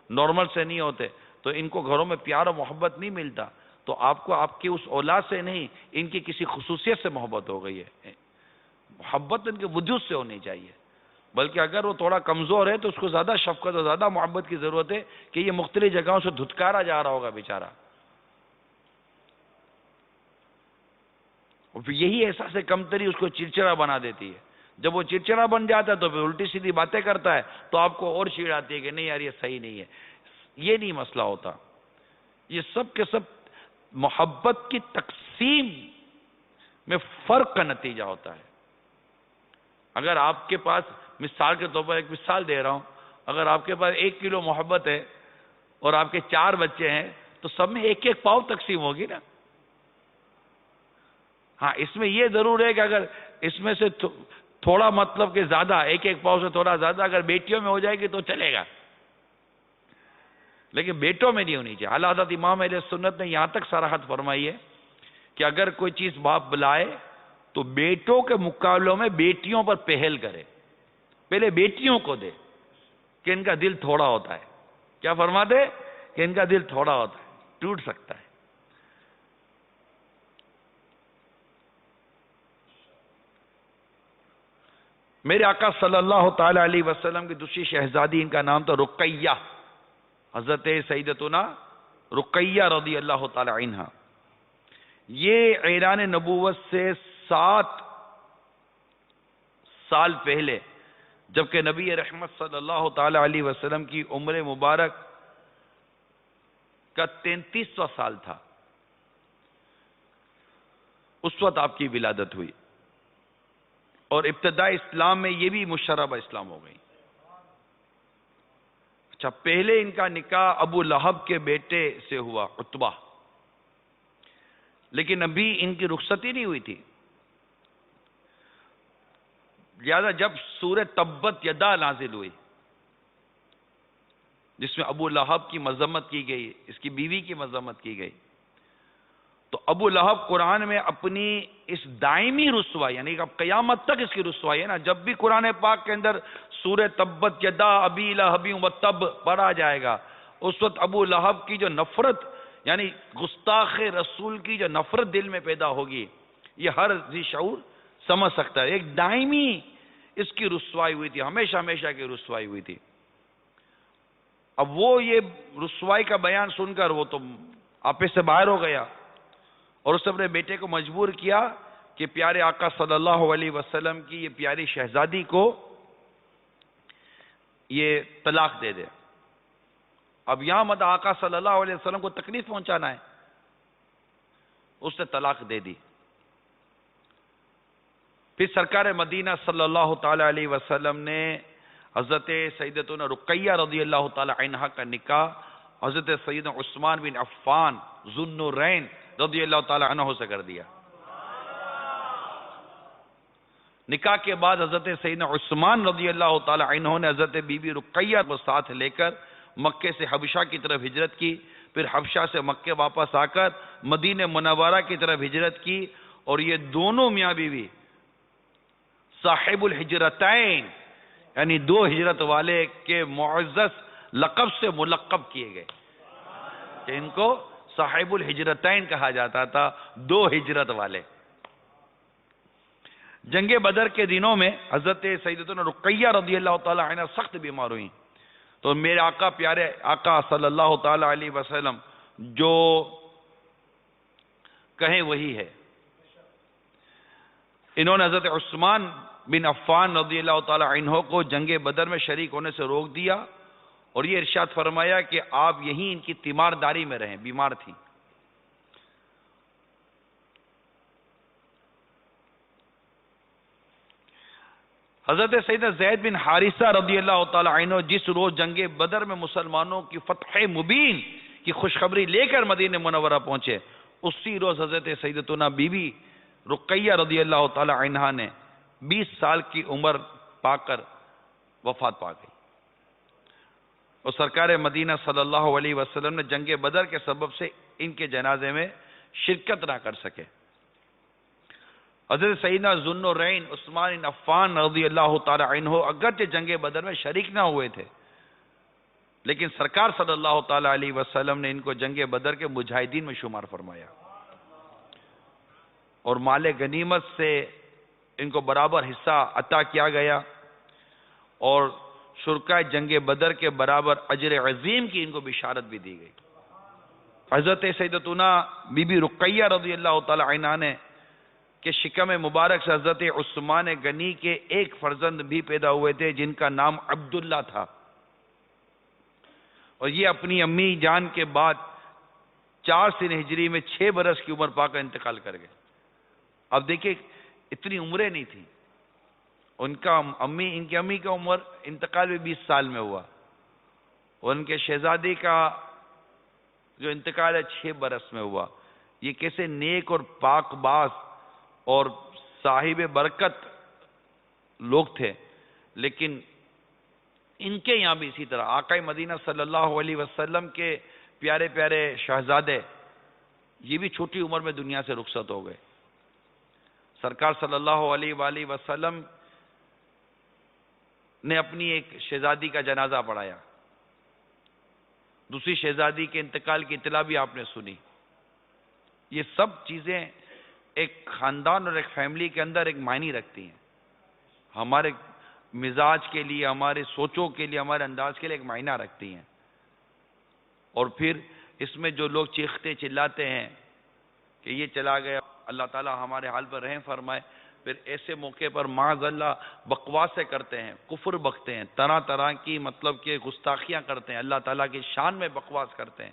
نارمل سے نہیں ہوتے، تو ان کو گھروں میں پیار اور محبت نہیں ملتا. تو آپ کو آپ کی اس اولاد سے نہیں، ان کی کسی خصوصیت سے محبت ہو گئی ہے. محبت ان کے وجود سے ہونی چاہیے. بلکہ اگر وہ تھوڑا کمزور ہے تو اس کو زیادہ شفقت اور زیادہ محبت کی ضرورت ہے کہ یہ مختلف جگہوں سے دھتکارا جا رہا ہوگا بیچارہ. اور پھر یہی احساس کمتری اس کو چڑچڑا بنا دیتی ہے. جب وہ چڑچڑا بن جاتا ہے تو پھر الٹی سیدھی باتیں کرتا ہے، تو آپ کو اور چڑ آتی ہے کہ نہیں یار یہ صحیح نہیں ہے. یہ نہیں مسئلہ ہوتا. یہ سب کے سب محبت کی تقسیم میں فرق کا نتیجہ ہوتا ہے. اگر آپ کے پاس، مثال کے طور پر ایک مثال دے رہا ہوں، اگر آپ کے پاس 1 کلو محبت ہے اور آپ کے 4 بچے ہیں تو سب میں 1 پاؤ تقسیم ہوگی نا. ہاں، اس میں یہ ضرور ہے کہ اگر اس میں سے تھوڑا مطلب کہ زیادہ، 1 پاؤ سے تھوڑا زیادہ اگر بیٹیوں میں ہو جائے گی تو چلے گا، لیکن بیٹوں میں نہیں ہونی چاہیے. اعلیٰ حضرت امام اہل سنت نے یہاں تک صراحت فرمائی ہے کہ اگر کوئی چیز باپ بلائے تو بیٹوں کے مقابلوں میں بیٹیوں پر پہل کرے، پہلے بیٹیوں کو دے، کہ ان کا دل تھوڑا ہوتا ہے. کیا فرماتے؟ کہ ان کا دل تھوڑا ہوتا ہے، ٹوٹ سکتا ہے. میرے آقا صلی اللہ تعالی علیہ وسلم کی دوسری شہزادی، ان کا نام تھا رقیہ، حضرت سیدتنا رقیہ رضی اللہ تعالی عنہ. یہ اعلان نبوت سے 7 سال پہلے، جبکہ نبی رحمت صلی اللہ تعالی علیہ وسلم کی عمر مبارک کا 33واں سال تھا، اس وقت آپ کی ولادت ہوئی. اور ابتدائی اسلام میں یہ بھی مشربہ اسلام ہو گئی. اچھا، پہلے ان کا نکاح ابو لہب کے بیٹے سے ہوا، عتبہ، لیکن ابھی ان کی رخصتی نہیں ہوئی تھی. لہذا جب سورہ تبت یدا نازل ہوئی، جس میں ابو لہب کی مذمت کی گئی، اس کی بیوی کی مذمت کی گئی، تو ابو لہب قرآن میں اپنی اس دائمی رسوائی، یعنی اب قیامت تک اس کی رسوائی ہے نا، جب بھی قرآن پاک کے اندر سورہ تبت یدا ابی لہب وتب پڑھا جائے گا، اس وقت ابو لہب کی جو نفرت، یعنی گستاخ رسول کی جو نفرت دل میں پیدا ہوگی، یہ ہر ذی شعور سمجھ سکتا ہے. ایک دائمی اس کی رسوائی ہوئی تھی، ہمیشہ ہمیشہ کی رسوائی ہوئی تھی. اب وہ یہ رسوائی کا بیان سن کر وہ تو آپے سے باہر ہو گیا، اور اس نے اپنے بیٹے کو مجبور کیا کہ پیارے آقا صلی اللہ علیہ وسلم کی یہ پیاری شہزادی کو یہ طلاق دے دے. اب یہاں مت آقا صلی اللہ علیہ وسلم کو تکلیف پہنچانا ہے، اس نے طلاق دے دی. پھر سرکار مدینہ صلی اللہ تعالی علیہ وسلم نے حضرت سیدتنا رقیہ رضی اللہ تعالی عنہ کا نکاح حضرت سیدنا عثمان بن عفان ذو النورین رضی اللہ تعالی عنہ سے کر دیا. نکاح کے بعد حضرت سیدنا عثمان رضی اللہ تعالی عنہ نے حضرت بی بی رقیہ کو ساتھ لے کر مکے سے حبشہ کی طرف ہجرت کی. پھر حبشہ سے مکے واپس آ کر مدینہ منورہ کی طرف ہجرت کی، اور یہ دونوں میاں بیوی صاحب الحجرتین، یعنی 2 ہجرت والے کے معزز لقب سے ملقب کیے گئے، کہ ان کو صاحب الحجرتین کہا جاتا تھا، 2 ہجرت والے. جنگ بدر کے دنوں میں حضرت سیدتنا رقیہ رضی اللہ تعالی عنہ سخت بیمار ہوئیں. تو میرے آقا پیارے آقا صلی اللہ تعالی علیہ وسلم جو کہیں وہی ہے. انہوں نے حضرت عثمان بن عفان رضی اللہ تعالی عنہ کو جنگ بدر میں شریک ہونے سے روک دیا اور یہ ارشاد فرمایا کہ آپ یہیں ان کی تیمارداری میں رہیں، بیمار تھیں. حضرت سیدنا زید بن حارثہ رضی اللہ تعالی عنہ جس روز جنگ بدر میں مسلمانوں کی فتح مبین کی خوشخبری لے کر مدینہ منورہ پہنچے، اسی روز حضرت سیدتنا بی بی رقیہ رضی اللہ تعالی عنہ نے 20 سال کی عمر پا کر وفات پا گئی. اور سرکار مدینہ صلی اللہ علیہ وسلم نے جنگ بدر کے سبب سے ان کے جنازے میں شرکت نہ کر سکے. حضرت سیدنا ذوالنورین عثمان بن عفان رضی اللہ تعالی عنہ اگرچہ جنگ بدر میں شریک نہ ہوئے تھے، لیکن سرکار صلی اللہ تعالی علیہ وسلم نے ان کو جنگ بدر کے مجاہدین میں شمار فرمایا اور مال غنیمت سے ان کو برابر حصہ عطا کیا گیا اور شرکائے جنگ بدر کے برابر اجر عظیم کی ان کو بشارت بھی دی گئی. حضرت سیدتنا بی بی رقیہ رضی اللہ تعالی عنہ نے کہ شکم مبارک سے حضرت عثمان غنی کے ایک فرزند بھی پیدا ہوئے تھے جن کا نام عبداللہ تھا، اور یہ اپنی امی جان کے بعد 4 سن ہجری میں 6 برس کی عمر پا کر انتقال کر گئے. اب دیکھیں اتنی عمریں نہیں تھیں. ان کی امی کا عمر انتقال بھی 20 سال میں ہوا اور ان کے شہزادی کا جو انتقال ہے 6 برس میں ہوا. یہ کیسے نیک اور پاک باز اور صاحب برکت لوگ تھے. لیکن ان کے یہاں بھی اسی طرح آقا مدینہ صلی اللہ علیہ وسلم کے پیارے پیارے شہزادے یہ بھی چھوٹی عمر میں دنیا سے رخصت ہو گئے. سرکار صلی اللہ علیہ وآلہ وسلم نے اپنی ایک شہزادی کا جنازہ پڑھایا. دوسری شہزادی کے انتقال کی اطلاع بھی آپ نے سنی. یہ سب چیزیں ایک خاندان اور ایک فیملی کے اندر ایک معنی رکھتی ہیں. ہمارے مزاج کے لیے، ہمارے سوچوں کے لیے، ہمارے انداز کے لیے ایک معنی رکھتی ہیں. اور پھر اس میں جو لوگ چیختے چلاتے ہیں کہ یہ چلا گیا، اللہ تعالی ہمارے حال پر رحم فرمائے. پھر ایسے موقع پر معاذ اللہ بکواسیں کرتے ہیں، کفر بکتے ہیں، طرح طرح کی مطلب کہ گستاخیاں کرتے ہیں، اللہ تعالیٰ کی شان میں بکواس کرتے ہیں.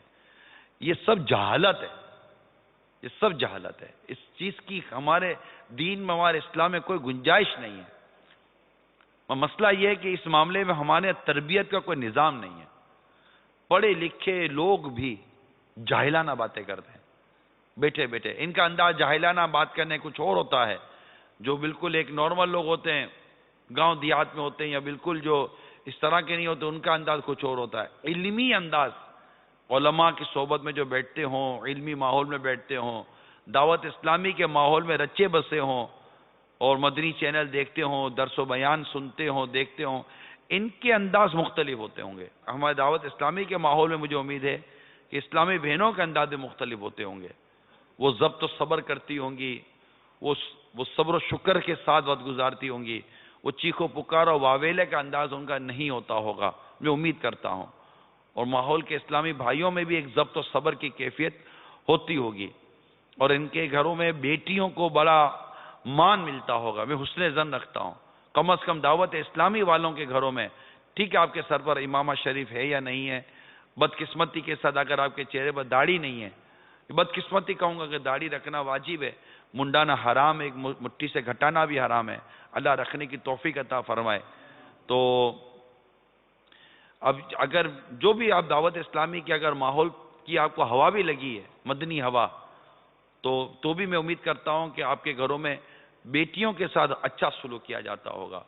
یہ سب جہالت ہے، یہ سب جہالت ہے. اس چیز کی ہمارے دین میں، ہمارے اسلام میں کوئی گنجائش نہیں ہے. مسئلہ یہ ہے کہ اس معاملے میں ہمارے تربیت کا کوئی نظام نہیں ہے. پڑھے لکھے لوگ بھی جاہلانہ باتیں کرتے ہیں بیٹھے بیٹھے. ان کا انداز جاہلانہ بات کرنے کچھ اور ہوتا ہے. جو بالکل ایک نارمل لوگ ہوتے ہیں، گاؤں دیہات میں ہوتے ہیں، یا بالکل جو اس طرح کے نہیں ہوتے، ان کا انداز کچھ اور ہوتا ہے. علمی انداز، علماء کی صحبت میں جو بیٹھتے ہوں، علمی ماحول میں بیٹھتے ہوں، دعوت اسلامی کے ماحول میں رچے بسے ہوں اور مدنی چینل دیکھتے ہوں، درس و بیان سنتے ہوں، دیکھتے ہوں، ان کے انداز مختلف ہوتے ہوں گے. ہمارے دعوت اسلامی کے ماحول میں مجھے امید ہے کہ اسلامی بہنوں کے انداز مختلف ہوتے ہوں گے. وہ ضبط و صبر کرتی ہوں گی، وہ صبر و شکر کے ساتھ وقت گزارتی ہوں گی. وہ چیخ و پکار و واویلے کا انداز ان کا نہیں ہوتا ہوگا، میں امید کرتا ہوں. اور ماحول کے اسلامی بھائیوں میں بھی ایک ضبط و صبر کی کیفیت ہوتی ہوگی. اور ان کے گھروں میں بیٹیوں کو بڑا مان ملتا ہوگا، میں حسن ظن رکھتا ہوں. کم از کم دعوت اسلامی والوں کے گھروں میں، ٹھیک ہے آپ کے سر پر امامہ شریف ہے یا نہیں ہے، بدقسمتی کے ساتھ اگر آپ کے چہرے پر داڑھی نہیں ہے، بدقسمتی کہوں گا کہ داڑھی رکھنا واجب ہے، منڈانا حرام ہے، ایک مٹھی سے گھٹانا بھی حرام ہے. اللہ رکھنے کی توفیق عطا فرمائے. تو اب اگر جو بھی آپ دعوت اسلامی کے اگر ماحول کی آپ کو ہوا بھی لگی ہے، مدنی ہوا، تو بھی میں امید کرتا ہوں کہ آپ کے گھروں میں بیٹیوں کے ساتھ اچھا سلوک کیا جاتا ہوگا.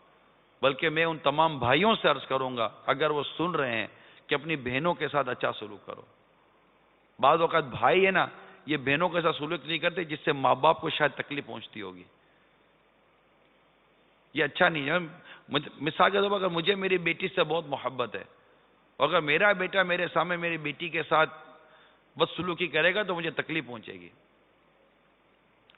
بلکہ میں ان تمام بھائیوں سے عرض کروں گا اگر وہ سن رہے ہیں کہ اپنی بہنوں کے ساتھ اچھا سلوک کرو. بعض اوقات بھائی ہے نا، یہ بہنوں کے ساتھ سلوک نہیں کرتے، جس سے ماں باپ کو شاید تکلیف پہنچتی ہوگی. یہ اچھا نہیں ہے. مثال کے طور پر اگر مجھے میری بیٹی سے بہت محبت ہے، اور اگر میرا بیٹا میرے سامنے میری بیٹی کے ساتھ بدسلوکی کرے گا تو مجھے تکلیف پہنچے گی.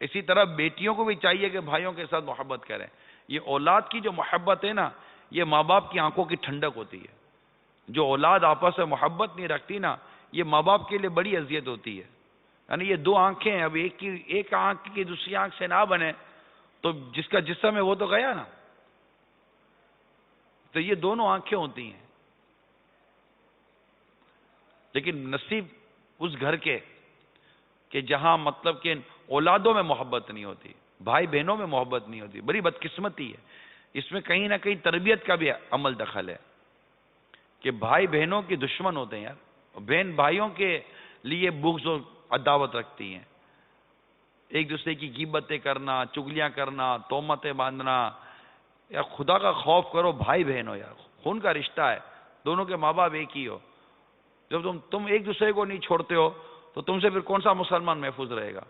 اسی طرح بیٹیوں کو بھی چاہیے کہ بھائیوں کے ساتھ محبت کریں. یہ اولاد کی جو محبت ہے نا، یہ ماں باپ کی آنکھوں کی ٹھنڈک ہوتی ہے. جو اولاد آپس میں محبت نہیں رکھتی نا، یہ ماں باپ کے لیے بڑی اذیت ہوتی ہے. یعنی یہ دو آنکھیں ہیں، اب ایک آنکھ کی دوسری آنکھ سے نہ بنے تو جس کا جسم ہے وہ تو گیا نا. تو یہ دونوں آنکھیں ہوتی ہیں. لیکن نصیب اس گھر کے کہ جہاں مطلب کہ اولادوں میں محبت نہیں ہوتی، بھائی بہنوں میں محبت نہیں ہوتی، بڑی بدقسمتی ہے. اس میں کہیں نہ کہیں تربیت کا بھی عمل دخل ہے کہ بھائی بہنوں کے دشمن ہوتے ہیں یار، بہن بھائیوں کے لیے بغض و عداوت رکھتی ہیں. ایک دوسرے کی غیبتیں کرنا، چگلیاں کرنا، تہمتیں باندھنا. یا خدا کا خوف کرو، بھائی بہن ہو یار، خون کا رشتہ ہے، دونوں کے ماں باپ ایک ہی ہو. جب تم ایک دوسرے کو نہیں چھوڑتے ہو تو تم سے پھر کون سا مسلمان محفوظ رہے گا؟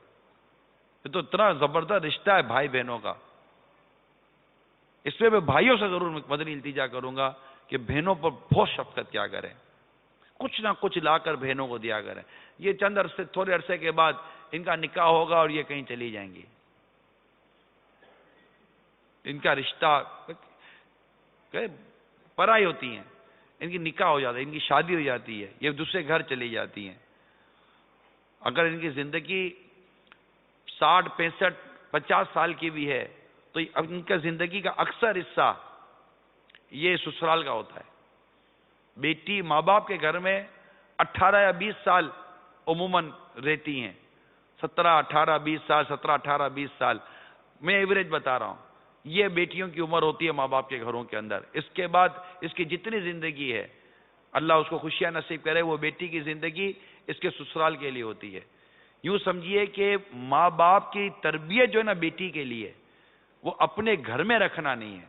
یہ تو اتنا زبردست رشتہ ہے بھائی بہنوں کا. اس پہ میں بھائیوں سے ضرور مدنی التجا کروں گا کہ بہنوں پر بہت شفقت کیا کریں، کچھ نہ کچھ لا کر بہنوں کو دیا کریں. یہ چند عرصے، تھوڑے عرصے کے بعد ان کا نکاح ہوگا اور یہ کہیں چلی جائیں گی. ان کا رشتہ پرائی ہوتی ہیں، ان کی نکاح ہو جاتا ہے، ان کی شادی ہو جاتی ہے، یہ دوسرے گھر چلی جاتی ہیں. اگر ان کی زندگی 60، 65، 50 سال کی بھی ہے تو اب ان کا زندگی کا اکثر حصہ یہ سسرال کا ہوتا ہے. بیٹی ماں باپ کے گھر میں 18 یا 20 سال عموماً رہتی ہیں. 17، 18، 20 سال، 17، 18، 20 سال میں ایوریج بتا رہا ہوں. یہ بیٹیوں کی عمر ہوتی ہے ماں باپ کے گھروں کے اندر. اس کے بعد اس کی جتنی زندگی ہے، اللہ اس کو خوشیاں نصیب کرے، وہ بیٹی کی زندگی اس کے سسرال کے لیے ہوتی ہے. یوں سمجھیے کہ ماں باپ کی تربیت جو ہے نا بیٹی کے لیے، وہ اپنے گھر میں رکھنا نہیں ہے.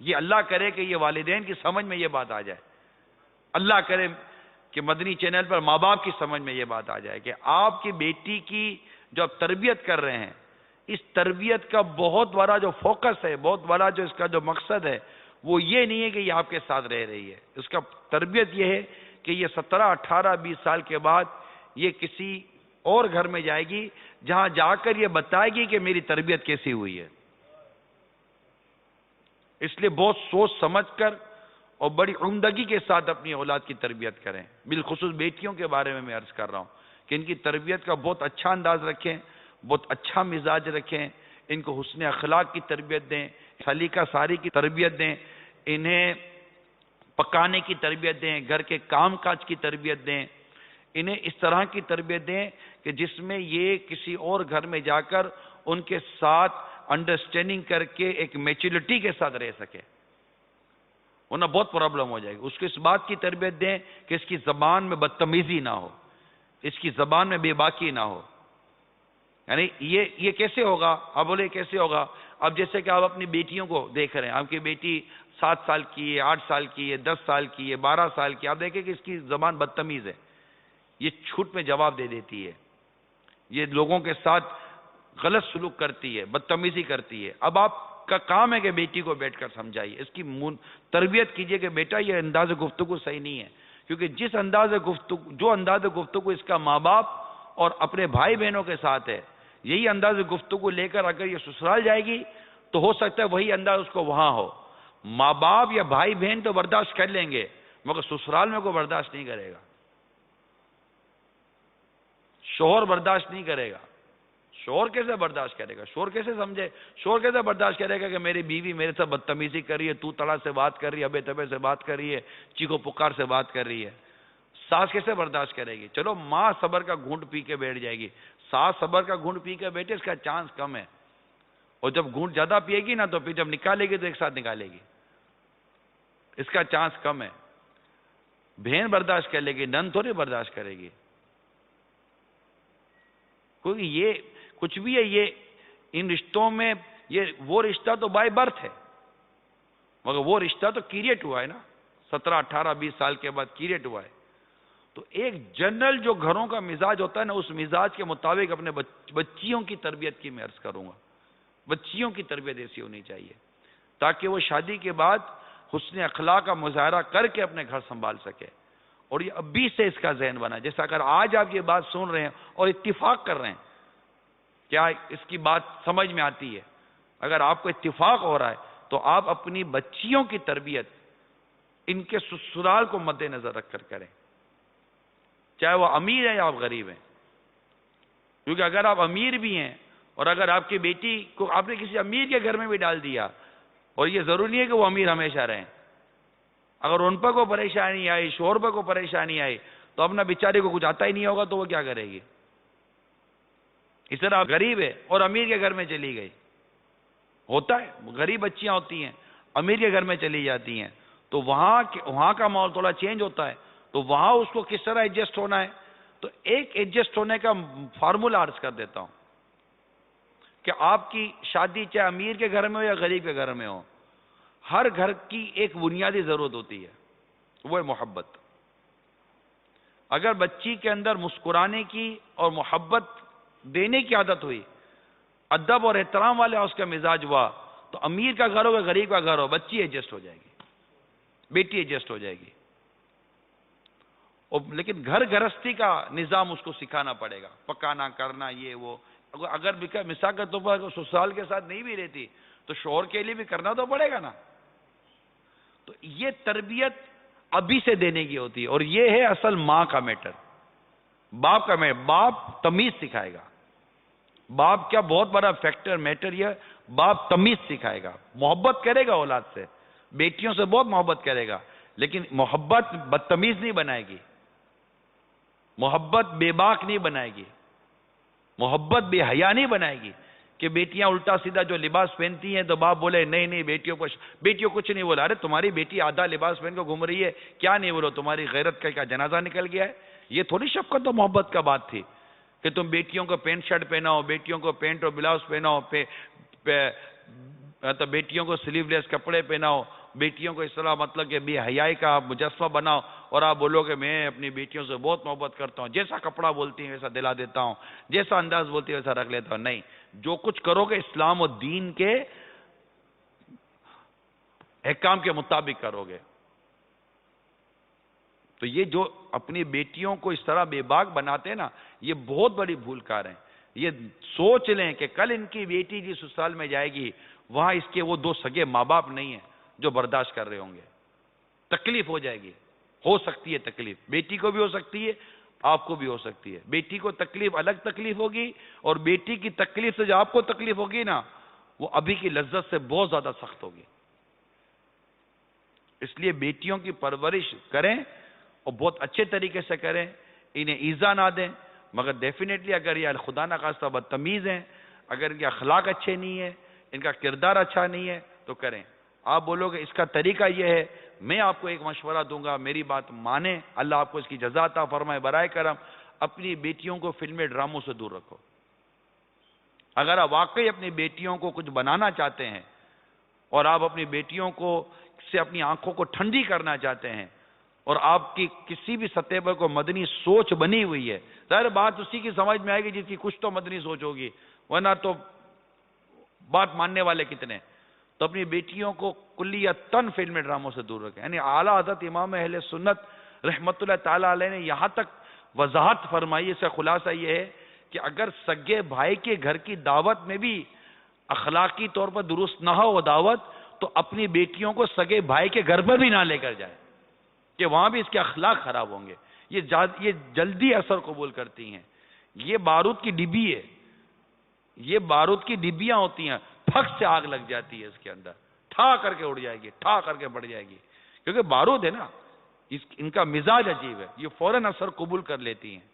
یہ اللہ کرے کہ یہ والدین کی سمجھ میں یہ بات آ جائے. اللہ کرے کہ مدنی چینل پر ماں باپ کی سمجھ میں یہ بات آ جائے کہ آپ کی بیٹی کی جو آپ تربیت کر رہے ہیں، اس تربیت کا بہت بڑا جو فوکس ہے، بہت بڑا جو اس کا جو مقصد ہے، وہ یہ نہیں ہے کہ یہ آپ کے ساتھ رہ رہی ہے. اس کا تربیت یہ ہے کہ یہ 17، 18، 20 سال کے بعد یہ کسی اور گھر میں جائے گی جہاں جا کر یہ بتائے گی کہ میری تربیت کیسی ہوئی ہے. اس لیے بہت سوچ سمجھ کر اور بڑی عمدگی کے ساتھ اپنی اولاد کی تربیت کریں. بالخصوص بیٹیوں کے بارے میں عرض کر رہا ہوں کہ ان کی تربیت کا بہت اچھا انداز رکھیں، بہت اچھا مزاج رکھیں، ان کو حسن اخلاق کی تربیت دیں، سلیقہ ساری کی تربیت دیں، انہیں پکانے کی تربیت دیں، گھر کے کام کاج کی تربیت دیں. انہیں اس طرح کی تربیت دیں کہ جس میں یہ کسی اور گھر میں جا کر ان کے ساتھ انڈرسٹینڈنگ کر کے ایک میچورٹی کے ساتھ رہ سکے، ورنہ بہت پرابلم ہو جائے گی. اس کو اس بات کی تربیت دیں کہ اس کی زبان میں بدتمیزی نہ ہو، اس کی زبان میں بے باکی نہ ہو. یعنی یہ کیسے ہوگا؟ آپ بولے کیسے ہوگا؟ اب جیسے کہ آپ اپنی بیٹیوں کو دیکھ رہے ہیں، آپ کی بیٹی 7 سال کی ہے، 8 سال کی ہے، 10 سال کی ہے، 12 سال کی، آپ دیکھیں کہ اس کی زبان بدتمیز ہے، یہ چھوٹ میں جواب دے دیتی ہے، یہ لوگوں کے ساتھ غلط سلوک کرتی ہے، بدتمیزی کرتی ہے. اب آپ کا کام ہے کہ بیٹی کو بیٹھ کر سمجھائیے، اس کی تربیت کیجئے کہ بیٹا یہ انداز گفتگو صحیح نہیں ہے. کیونکہ جس انداز گفتگو، جو انداز گفتگو اس کا ماں باپ اور اپنے بھائی بہنوں کے ساتھ ہے، یہی انداز گفتگو لے کر اگر یہ سسرال جائے گی تو ہو سکتا ہے وہی انداز اس کو وہاں ہو. ماں باپ یا بھائی بہن تو برداشت کر لیں گے مگر سسرال میں کوئی برداشت نہیں کرے گا، شوہر برداشت نہیں کرے گا. شوہر کیسے برداشت کرے گا؟ شوہر کیسے سمجھے؟ شوہر کیسے برداشت کرے گا کہ میری بیوی میرے ساتھ بدتمیزی کر رہی ہے، تو تڑا سے بات کر رہی ہے، ابے تبے سے بات کر رہی ہے، چیخو پکار سے بات کر رہی ہے. ساس کیسے برداشت کرے گی؟ چلو ماں صبر کا گھونٹ پی کے بیٹھ جائے گی، ساس صبر کا گھونٹ پی کے بیٹھے اس کا چانس کم ہے. اور جب گھونٹ زیادہ پیے گی نا تو پھر جب نکالے گی تو ایک ساتھ نکالے گی، اس کا چانس کم ہے. بہن برداشت کر لے گی، نند تھوڑی برداشت کرے گی. کیونکہ یہ کچھ بھی ہے، یہ ان رشتوں میں یہ وہ رشتہ تو بائی برتھ ہے مگر وہ رشتہ تو کریٹ ہوا ہے نا، 17، 18، 20 سال کے بعد کریٹ ہوا ہے. تو ایک جنرل جو گھروں کا مزاج ہوتا ہے نا، اس مزاج کے مطابق اپنے بچیوں کی تربیت کی میں عرض کروں گا. بچیوں کی تربیت ایسی ہونی چاہیے تاکہ وہ شادی کے بعد حسن اخلاق کا مظاہرہ کر کے اپنے گھر سنبھال سکے. اور یہ ابھی سے اس کا ذہن بنا. جیسا اگر آج آپ یہ بات سن رہے ہیں اور اتفاق کر رہے ہیں، کیا اس کی بات سمجھ میں آتی ہے؟ اگر آپ کو اتفاق ہو رہا ہے تو آپ اپنی بچیوں کی تربیت ان کے سسرال کو مد نظر رکھ کر کریں، چاہے وہ امیر ہے یا آپ غریب ہیں. کیونکہ اگر آپ امیر بھی ہیں اور اگر آپ کی بیٹی کو آپ نے کسی امیر کے گھر میں بھی ڈال دیا، اور یہ ضروری نہیں ہے کہ وہ امیر ہمیشہ رہیں، اگر ان پر کو پریشانی آئی، شوہر پر کو پریشانی آئی، تو اپنا بیچارے کو کچھ آتا ہی نہیں ہوگا تو وہ کیا کرے گی. اس طرح آپ غریب ہے اور امیر کے گھر میں چلی گئی، ہوتا ہے غریب بچیاں ہوتی ہیں امیر کے گھر میں چلی جاتی ہیں، تو وہاں کا ماحول تھوڑا چینج ہوتا ہے، تو وہاں اس کو کس طرح ایڈجسٹ ہونا ہے. تو ایک ایڈجسٹ ہونے کا فارمولا عرض کر دیتا ہوں کہ آپ کی شادی چاہے امیر کے گھر میں ہو یا غریب کے گھر میں ہو، ہر گھر کی ایک بنیادی ضرورت ہوتی ہے، وہ ہے محبت. اگر بچی کے اندر مسکرانے کی اور محبت دینے کی عادت ہوئی، ادب اور احترام والے اس کا مزاج ہوا، تو امیر کا گھر ہو یا غریب کا گھر ہو، بچی ایڈجسٹ ہو جائے گی، بیٹی ایڈجسٹ ہو جائے گی. لیکن گھر گھرستی کا نظام اس کو سکھانا پڑے گا، پکانا کرنا یہ وہ. اگر مثال کے طور پر اگر سسرال کے ساتھ نہیں بھی رہتی تو شوہر کے لیے بھی کرنا تو پڑے گا نا. تو یہ تربیت ابھی سے دینے کی ہوتی ہے، اور یہ ہے اصل ماں کا میٹر، باپ کا میٹر. باپ تمیز سکھائے گا، باپ کیا بہت بڑا فیکٹر میٹر یہ، باپ تمیز سکھائے گا، محبت کرے گا اولاد سے، بیٹیوں سے بہت محبت کرے گا، لیکن محبت بدتمیز نہیں بنائے گی، محبت بے باک نہیں بنائے گی، محبت بے حیا نہیں بنائے گی کہ بیٹیاں الٹا سیدھا جو لباس پہنتی ہیں تو باپ بولے نہیں بیٹیوں کو کچھ نہیں بولا. ارے تمہاری بیٹی آدھا لباس پہن کو گھوم رہی ہے، کیا نہیں بولو، تمہاری غیرت کا کیا جنازہ نکل گیا ہے. یہ تھوڑی شفقت و محبت کا بات تھی کہ تم بیٹیوں کو پینٹ شرٹ پہناؤ، بیٹیوں کو پینٹ اور بلاؤز پہناؤ، تو بیٹیوں کو سلیو لیس کپڑے پہناؤ، بیٹیوں کو اس طرح مطلب کہ بے حیائی کا مجسمہ بناؤ، اور آپ بولو کہ میں اپنی بیٹیوں سے بہت محبت کرتا ہوں، جیسا کپڑا بولتی ہیں ویسا دلا دیتا ہوں، جیسا انداز بولتی ہے ویسا رکھ لیتا ہوں. نہیں، جو کچھ کرو گے اسلام و دین کے احکام کے مطابق کرو گے. تو یہ جو اپنی بیٹیوں کو اس طرح بے باک بناتے ہیں نا، یہ بہت بڑی بھول کار ہیں. یہ سوچ لیں کہ کل ان کی بیٹی جس سسرال میں جائے گی، وہاں اس کے وہ دو سگے ماں باپ نہیں ہیں جو برداشت کر رہے ہوں گے، تکلیف ہو جائے گی. ہو سکتی ہے تکلیف، بیٹی کو بھی ہو سکتی ہے، آپ کو بھی ہو سکتی ہے. بیٹی کو تکلیف الگ تکلیف ہوگی، اور بیٹی کی تکلیف سے جو آپ کو تکلیف ہوگی نا، وہ ابھی کی لذت سے بہت زیادہ سخت ہوگی. اس لیے بیٹیوں کی پرورش کریں اور بہت اچھے طریقے سے کریں، انہیں ایذا نہ دیں. مگر ڈیفینیٹلی اگر یہ خدا نخواستہ بدتمیز ہیں، اگر ان کے اخلاق اچھے نہیں ہیں، ان کا کردار اچھا نہیں ہے، تو کریں. آپ بولو کہ اس کا طریقہ یہ ہے، میں آپ کو ایک مشورہ دوں گا، میری بات مانیں، اللہ آپ کو اس کی جزا عطا فرمائے برائے کرم. اپنی بیٹیوں کو فلمی ڈراموں سے دور رکھو. اگر آپ واقعی اپنی بیٹیوں کو کچھ بنانا چاہتے ہیں، اور آپ اپنی بیٹیوں کو سے اپنی آنکھوں کو ٹھنڈی کرنا چاہتے ہیں، اور آپ کی کسی بھی سطح پر کو مدنی سوچ بنی ہوئی ہے، ظاہر بات اسی کی سمجھ میں آئے گی جس کی کچھ تو مدنی سوچ ہوگی، ورنہ تو بات ماننے والے کتنے. تو اپنی بیٹیوں کو کلیتاً فلمی ڈراموں سے دور رکھیں. یعنی اعلیٰ حضرت امام اہل سنت رحمت اللہ تعالیٰ علیہ نے یہاں تک وضاحت فرمائی، اس کا خلاصہ یہ ہے کہ اگر سگے بھائی کے گھر کی دعوت میں بھی اخلاقی طور پر درست نہ ہو وہ دعوت، تو اپنی بیٹیوں کو سگے بھائی کے گھر پر بھی نہ لے کر جائے کہ وہاں بھی اس کے اخلاق خراب ہوں گے. یہ جلدی اثر قبول کرتی ہیں. یہ بارود کی ڈبی ہے، یہ بارود کی ڈبیاں ہوتی ہیں، پھک سے آگ لگ جاتی ہے اس کے اندر، ٹھا کر کے اڑ جائے گی، ٹھا کر کے بڑھ جائے گی، کیونکہ بارود ہے نا، ان کا مزاج عجیب ہے، یہ فوراً اثر قبول کر لیتی ہیں.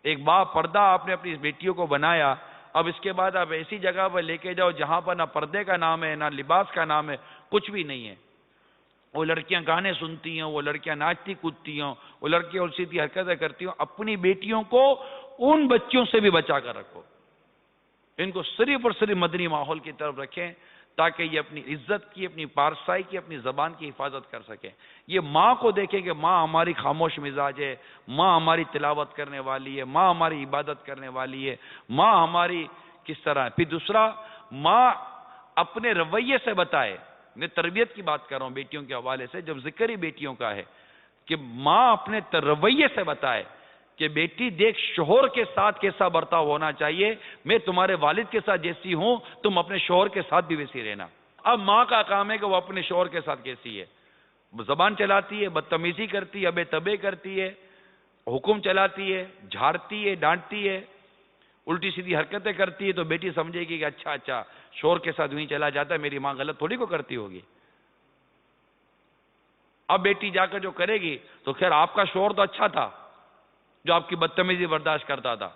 ایک باپ پردہ آپ نے اپنی بیٹیوں کو بنایا، اب اس کے بعد آپ ایسی جگہ پر لے کے جاؤ جہاں پر نہ پردے کا نام ہے، نہ لباس کا نام ہے، کچھ بھی نہیں ہے. وہ لڑکیاں گانے سنتی ہیں، وہ لڑکیاں ناچتی کودتی ہیں، وہ لڑکیاں اسی طرح حرکتیں کرتی ہیں. اپنی بیٹیوں کو ان بچوں سے بھی بچا کر رکھو، ان کو صرف اور صرف مدنی ماحول کی طرف رکھیں تاکہ یہ اپنی عزت کی، اپنی پارسائی کی، اپنی زبان کی حفاظت کر سکیں. یہ ماں کو دیکھیں کہ ماں ہماری خاموش مزاج ہے، ماں ہماری تلاوت کرنے والی ہے، ماں ہماری عبادت کرنے والی ہے، ماں ہماری کس طرح ہے. پھر دوسرا، ماں اپنے رویے سے بتائے. میں تربیت کی بات کر رہا ہوں بیٹیوں کے حوالے سے، جب ذکر ہی بیٹیوں کا ہے، کہ ماں اپنے رویے سے بتائے کہ بیٹی دیکھ شوہر کے ساتھ کیسا برتاؤ ہونا چاہیے، میں تمہارے والد کے ساتھ جیسی ہوں تم اپنے شوہر کے ساتھ بھی ویسی رہنا. اب ماں کا کام ہے کہ وہ اپنے شوہر کے ساتھ کیسی ہے. زبان چلاتی ہے، بدتمیزی کرتی ہے، ابے تبے کرتی ہے، حکم چلاتی ہے، جھاڑتی ہے، ڈانٹتی ہے، الٹی سیدھی حرکتیں کرتی ہے، تو بیٹی سمجھے گی کہ اچھا اچھا شور کے ساتھ وہیں چلا جاتا ہے، میری ماں غلط تھوڑی کو کرتی ہوگی. اب بیٹی جا کر جو کرے گی تو خیر آپ کا شور تو اچھا تھا جو آپ کی بدتمیزی برداشت کرتا تھا.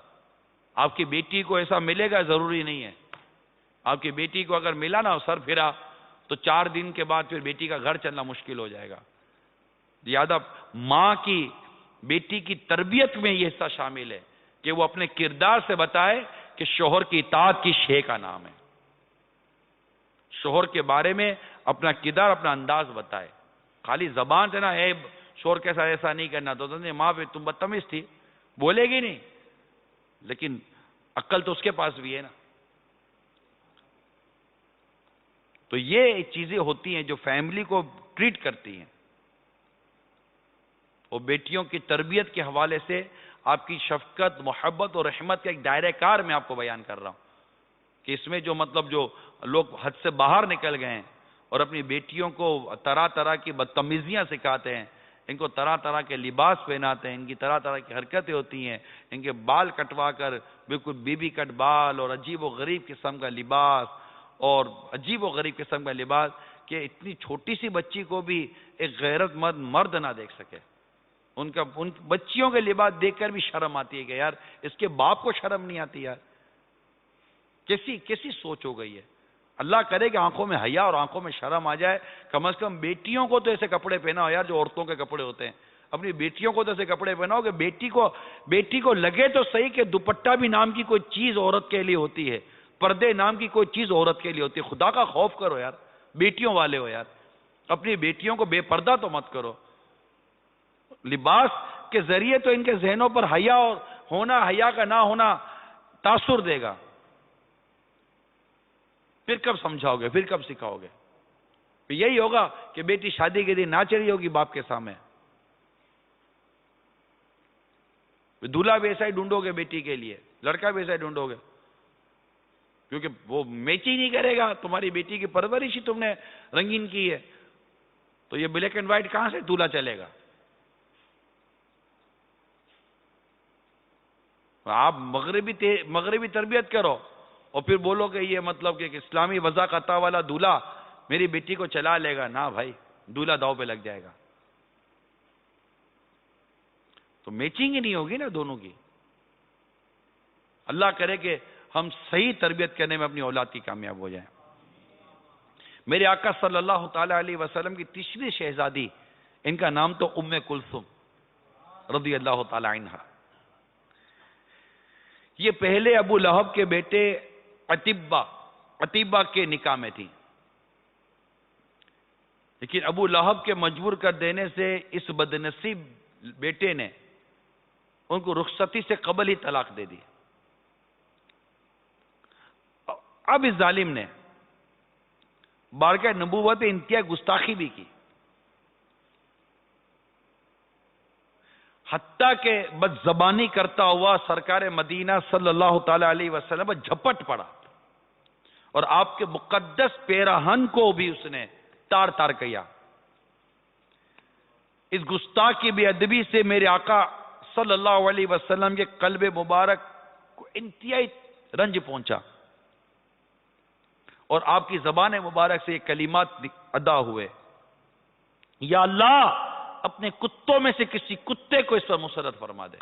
آپ کی بیٹی کو ایسا ملے گا ضروری نہیں ہے. آپ کی بیٹی کو اگر ملا نا سر پھرا تو 4 دن کے بعد پھر بیٹی کا گھر چلنا مشکل ہو جائے گا. زیادہ ماں کی بیٹی کی تربیت میں یہ حصہ شامل ہے کہ وہ اپنے کردار سے بتائے کہ شوہر کی اطاعت کی شے کا نام ہے. شوہر کے بارے میں اپنا کردار، اپنا انداز بتائے. خالی زبان سے نا اے شوہر کے ساتھ ایسا نہیں کرنا، تو ماں پہ تم بدتمیز تھی، بولے گی نہیں، لیکن عقل تو اس کے پاس بھی ہے نا. تو یہ چیزیں ہوتی ہیں جو فیملی کو ٹریٹ کرتی ہیں. اور بیٹیوں کی تربیت کے حوالے سے آپ کی شفقت، محبت اور رحمت کا ایک دائرہ کار میں آپ کو بیان کر رہا ہوں کہ اس میں جو مطلب جو لوگ حد سے باہر نکل گئے ہیں اور اپنی بیٹیوں کو طرح طرح کی بدتمیزیاں سکھاتے ہیں، ان کو طرح طرح کے لباس پہناتے ہیں، ان کی طرح طرح کی حرکتیں ہوتی ہیں، ان کے بال کٹوا کر بالکل بی بی کٹ بال اور عجیب و غریب قسم کا لباس اور عجیب و غریب قسم کا لباس کہ اتنی چھوٹی سی بچی کو بھی ایک غیرت مند مرد نہ دیکھ سکے. ان بچیوں کے لباس دیکھ کر بھی شرم آتی ہے کہ یار اس کے باپ کو شرم نہیں آتی. یار کیسی سوچ ہو گئی ہے. اللہ کرے کہ آنکھوں میں حیا اور آنکھوں میں شرم آ جائے. کم از کم بیٹیوں کو تو ایسے کپڑے پہناؤ یار جو عورتوں کے کپڑے ہوتے ہیں. اپنی بیٹیوں کو تو ایسے کپڑے پہناؤ کہ بیٹی کو لگے تو صحیح کہ دوپٹہ بھی نام کی کوئی چیز عورت کے لیے ہوتی ہے، پردے نام کی کوئی چیز عورت کے لیے ہوتی ہے. خدا کا خوف کرو یار، بیٹیوں والے ہو یار. اپنی بیٹیوں کو بے پردہ تو مت کرو. لباس کے ذریعے تو ان کے ذہنوں پر حیا اور ہونا، حیا کا نہ ہونا تاثر دے گا. پھر کب سمجھاؤ گے، پھر کب سکھاؤ گے؟ پھر یہی ہوگا کہ بیٹی شادی کے دن ناچ رہی ہوگی باپ کے سامنے. دولہا بھی ایسا ہی ڈھونڈو گے بیٹی کے لیے، لڑکا بھی ایسا ہی ڈھونڈو گے، کیونکہ وہ میچ ہی نہیں کرے گا. تمہاری بیٹی کی پرورش ہی تم نے رنگین کی ہے، تو یہ بلیک اینڈ وائٹ کہاں سے دولہا چلے گا؟ آپ مغربی تربیت کرو اور پھر بولو کہ یہ مطلب کہ اسلامی وضاقتہ والا دولہا میری بیٹی کو چلا لے گا. نہ بھائی، دولہا داؤ پہ لگ جائے گا. تو میچنگ ہی نہیں ہوگی نا دونوں کی. اللہ کرے کہ ہم صحیح تربیت کرنے میں اپنی اولاد کی کامیاب ہو جائیں. میرے آقا صلی اللہ تعالی علیہ وسلم کی تیسری شہزادی، ان کا نام تو ام کلثوم رضی اللہ تعالی عنہ. یہ پہلے ابو لہب کے بیٹے عتیبہ کے نکاح میں تھی، لیکن ابو لہب کے مجبور کر دینے سے اس بدنصیب بیٹے نے ان کو رخصتی سے قبل ہی طلاق دے دی. اب اس ظالم نے بارگاہ نبوت انتہائی گستاخی بھی کی، حتیٰ کہ بد زبانی کرتا ہوا سرکار مدینہ صلی اللہ تعالی علیہ وسلم پر جھپٹ پڑا اور آپ کے مقدس پیراہن کو بھی اس نے تار تار کیا. اس گستاخ کی بے ادبی سے میرے آقا صلی اللہ علیہ وسلم کے قلب مبارک کو انتہائی رنج پہنچا اور آپ کی زبان مبارک سے یہ کلمات ادا ہوئے: یا اللہ اپنے کتوں میں سے کسی کتے کو اس پر مسلط فرما دے.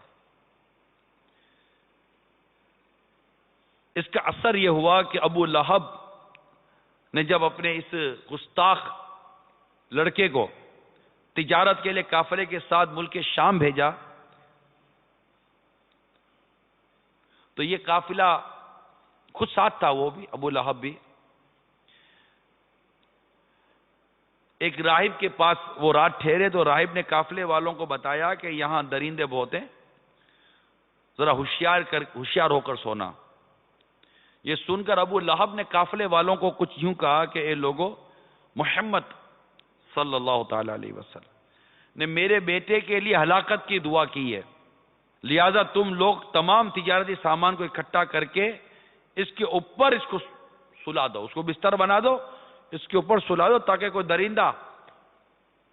اس کا اثر یہ ہوا کہ ابو لہب نے جب اپنے اس گستاخ لڑکے کو تجارت کے لیے قافلے کے ساتھ ملک شام بھیجا تو یہ قافلہ خود ساتھ تھا، وہ بھی ابو لہب بھی. ایک راہب کے پاس وہ رات ٹھہرے تو راہب نے قافلے والوں کو بتایا کہ یہاں درندے بہت ہیں، ذرا ہوشیار ہو کر سونا. یہ سن کر ابو لہب نے قافلے والوں کو کچھ یوں کہا کہ اے لوگو، محمد صلی اللہ تعالی علیہ وسلم نے میرے بیٹے کے لیے ہلاکت کی دعا کی ہے، لہذا تم لوگ تمام تجارتی سامان کو اکٹھا کر کے اس کے اوپر اس کو سلا دو، اس کو بستر بنا دو، اس کے اوپر سلا دو تاکہ کوئی درندہ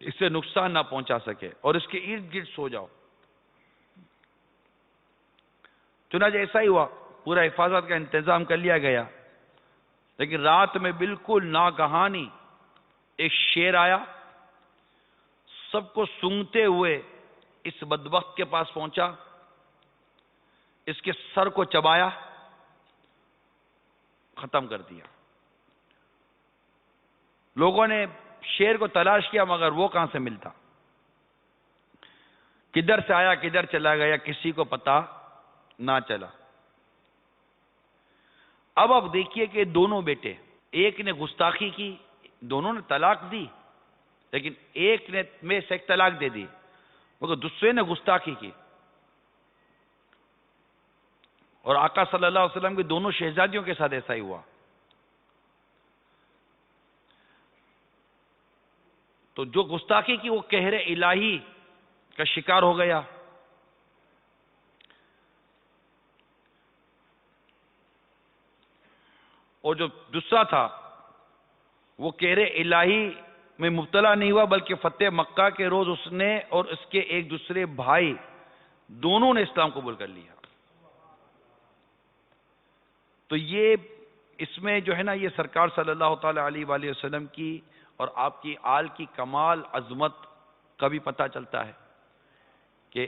اسے نقصان نہ پہنچا سکے اور اس کے ارد گرد سو جاؤ. چنانچہ ایسا ہی ہوا, پورا حفاظت کا انتظام کر لیا گیا, لیکن رات میں بالکل ناگہانی ایک شیر آیا, سب کو سونگھتے ہوئے اس بدبخت کے پاس پہنچا, اس کے سر کو چبایا, ختم کر دیا. لوگوں نے شیر کو تلاش کیا مگر وہ کہاں سے ملتا, کدھر سے آیا کدھر چلا گیا کسی کو پتا نہ چلا. اب آپ دیکھیے کہ دونوں بیٹے, ایک نے گستاخی کی, دونوں نے طلاق دی, لیکن ایک نے میں سے ایک طلاق دے دی مگر دوسرے نے گستاخی کی. اور آقا صلی اللہ علیہ وسلم کی دونوں شہزادیوں کے ساتھ ایسا ہی ہوا. تو جو گستاخی کی وہ قہر الہی کا شکار ہو گیا, اور جو دوسرا تھا وہ قہر الہی میں مبتلا نہیں ہوا بلکہ فتح مکہ کے روز اس نے اور اس کے ایک دوسرے بھائی دونوں نے اسلام قبول کر لیا. تو یہ اس میں جو ہے نا, یہ سرکار صلی اللہ تعالی علیہ وآلہ وسلم کی اور آپ کی آل کی کمال عظمت کا بھی پتہ چلتا ہے کہ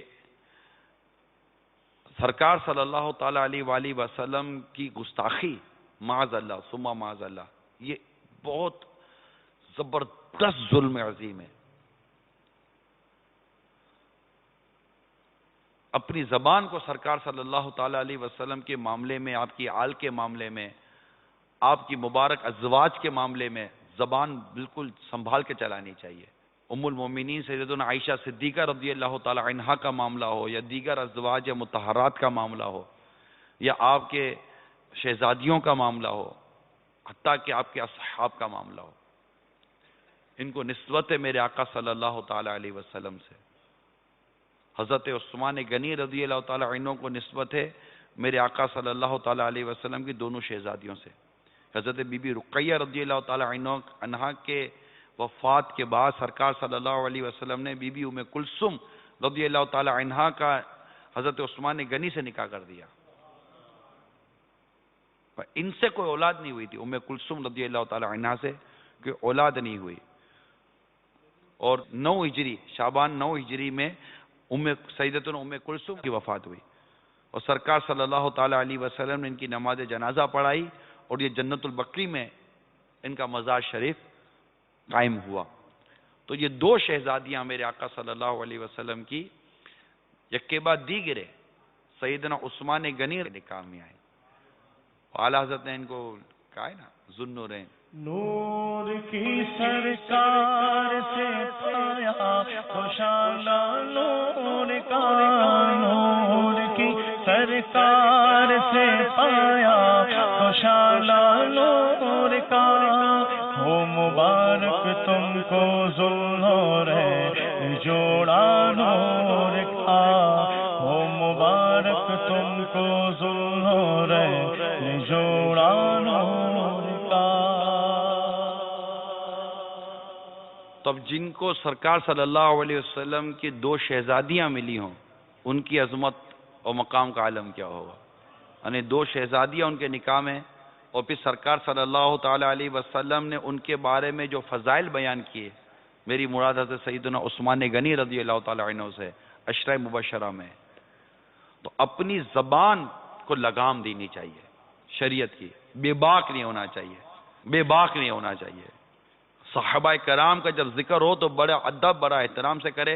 سرکار صلی اللہ تعالی علیہ وآلہ وسلم کی گستاخی معاذ اللہ ثم معاذ اللہ, یہ بہت زبردست ظلم عظیم ہے. اپنی زبان کو سرکار صلی اللہ تعالی علیہ وسلم کے معاملے میں, آپ کی آل کے معاملے میں, آپ کی مبارک ازواج کے معاملے میں زبان بالکل سنبھال کے چلانی چاہیے. ام المومنین سیدتنا عائشہ صدیقہ رضی اللہ تعالی عنہا کا معاملہ ہو, یا دیگر ازواج یا مطہرات کا معاملہ ہو, یا آپ کے شہزادیوں کا معاملہ ہو, حتیٰ کہ آپ کے اصحاب کا معاملہ ہو, ان کو نسبت ہے میرے آقا صلی اللہ تعالی علیہ وسلم سے. حضرت عثمان غنی رضی اللہ تعالی عنہ کو نسبت ہے میرے آقا صلی اللہ تعالی علیہ وسلم کی دونوں شہزادیوں سے. حضرت بی بی رقیہ رضی اللہ تعالی عنہا کے وفات کے بعد سرکار صلی اللہ علیہ وسلم نے بی بی ام کلثوم رضی اللہ تعالی عنہا کا حضرت عثمان غنی سے نکاح کر دیا. ان سے کوئی اولاد نہیں ہوئی تھی, ام کلثوم رضی اللہ تعالی عنہا سے کوئی اولاد نہیں ہوئی. اور 9 ہجری شعبان 9 ہجری میں سیدتنا ام کلثوم کی وفات ہوئی, اور سرکار صلی اللہ تعالی علیہ وسلم نے ان کی نماز جنازہ پڑھائی, اور یہ جنت البقیع میں ان کا مزار شریف قائم ہوا. تو یہ 2 شہزادیاں میرے آقا صلی اللہ علیہ وسلم کی یک کے بعد دیگرے سیدنا عثمان غنی نکاح میں آئے. اعلی حضرت نے ان کو کہا ہے نا ذوالنورین, نور کی سرکار سے پایا خوشالہ نور کا, نور کی سرکار سے پایا خوشالہ نور کا, ہو مبارک تم کو ذوالنورین جوڑا نور کا, ہو مبارک تم کو ذوالنورین جوڑا نور کا. تو اب جن کو سرکار صلی اللہ علیہ وسلم کی 2 شہزادیاں ملی ہوں, ان کی عظمت اور مقام کا عالم کیا ہوگا. یعنی 2 شہزادیاں ان کے نکاح میں, اور پھر سرکار صلی اللہ تعالی علیہ وسلم نے ان کے بارے میں جو فضائل بیان کیے, میری مراد حضرت سیدنا عثمان غنی رضی اللہ تعالی عنہ سے عشرہ مبشرہ میں. تو اپنی زبان کو لگام دینی چاہیے شریعت کی, بے باک نہیں ہونا چاہیے, بے باک نہیں ہونا چاہیے. صحابہ کرام کا جب ذکر ہو تو بڑا ادب بڑا احترام سے کرے,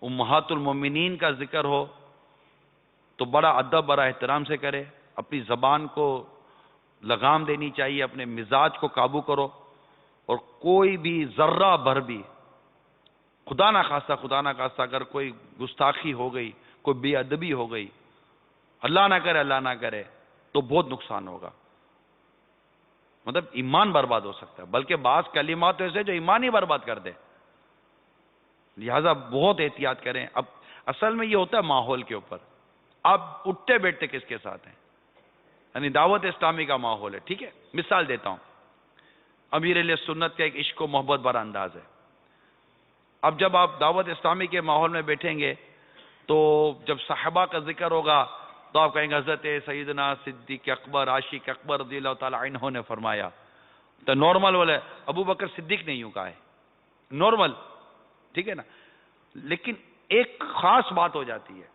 امہات المومنین کا ذکر ہو تو بڑا ادب بڑا احترام سے کرے. اپنی زبان کو لگام دینی چاہیے, اپنے مزاج کو قابو کرو, اور کوئی بھی ذرہ بھر بھی خدا نہ خواستہ اگر کوئی گستاخی ہو گئی, کوئی بے ادبی ہو گئی, اللہ نہ کرے تو بہت نقصان ہوگا. مطلب ایمان برباد ہو سکتا ہے, بلکہ بعض کلمات ایسے جو ایمان ہی برباد کر دے. لہذا بہت احتیاط کریں. اب اصل میں یہ ہوتا ہے ماحول کے اوپر, آپ اٹھتے بیٹھتے کس کے ساتھ ہیں, یعنی دعوت اسلامی کا ماحول ہے, ٹھیک ہے. مثال دیتا ہوں, امیر علیہ سنت کا ایک عشق و محبت بڑا انداز ہے, اب جب آپ دعوت اسلامی کے ماحول میں بیٹھیں گے تو جب صحابہ کا ذکر ہوگا تو آپ کہیں گے حضرت سیدنا صدیق اکبر عاشق اکبر رضی اللہ تعالی عنہ نے فرمایا. تو نارمل والے ابو بکر صدیق نے یوں کہا ہے, نارمل, ٹھیک ہے نا. لیکن ایک خاص بات ہو جاتی ہے,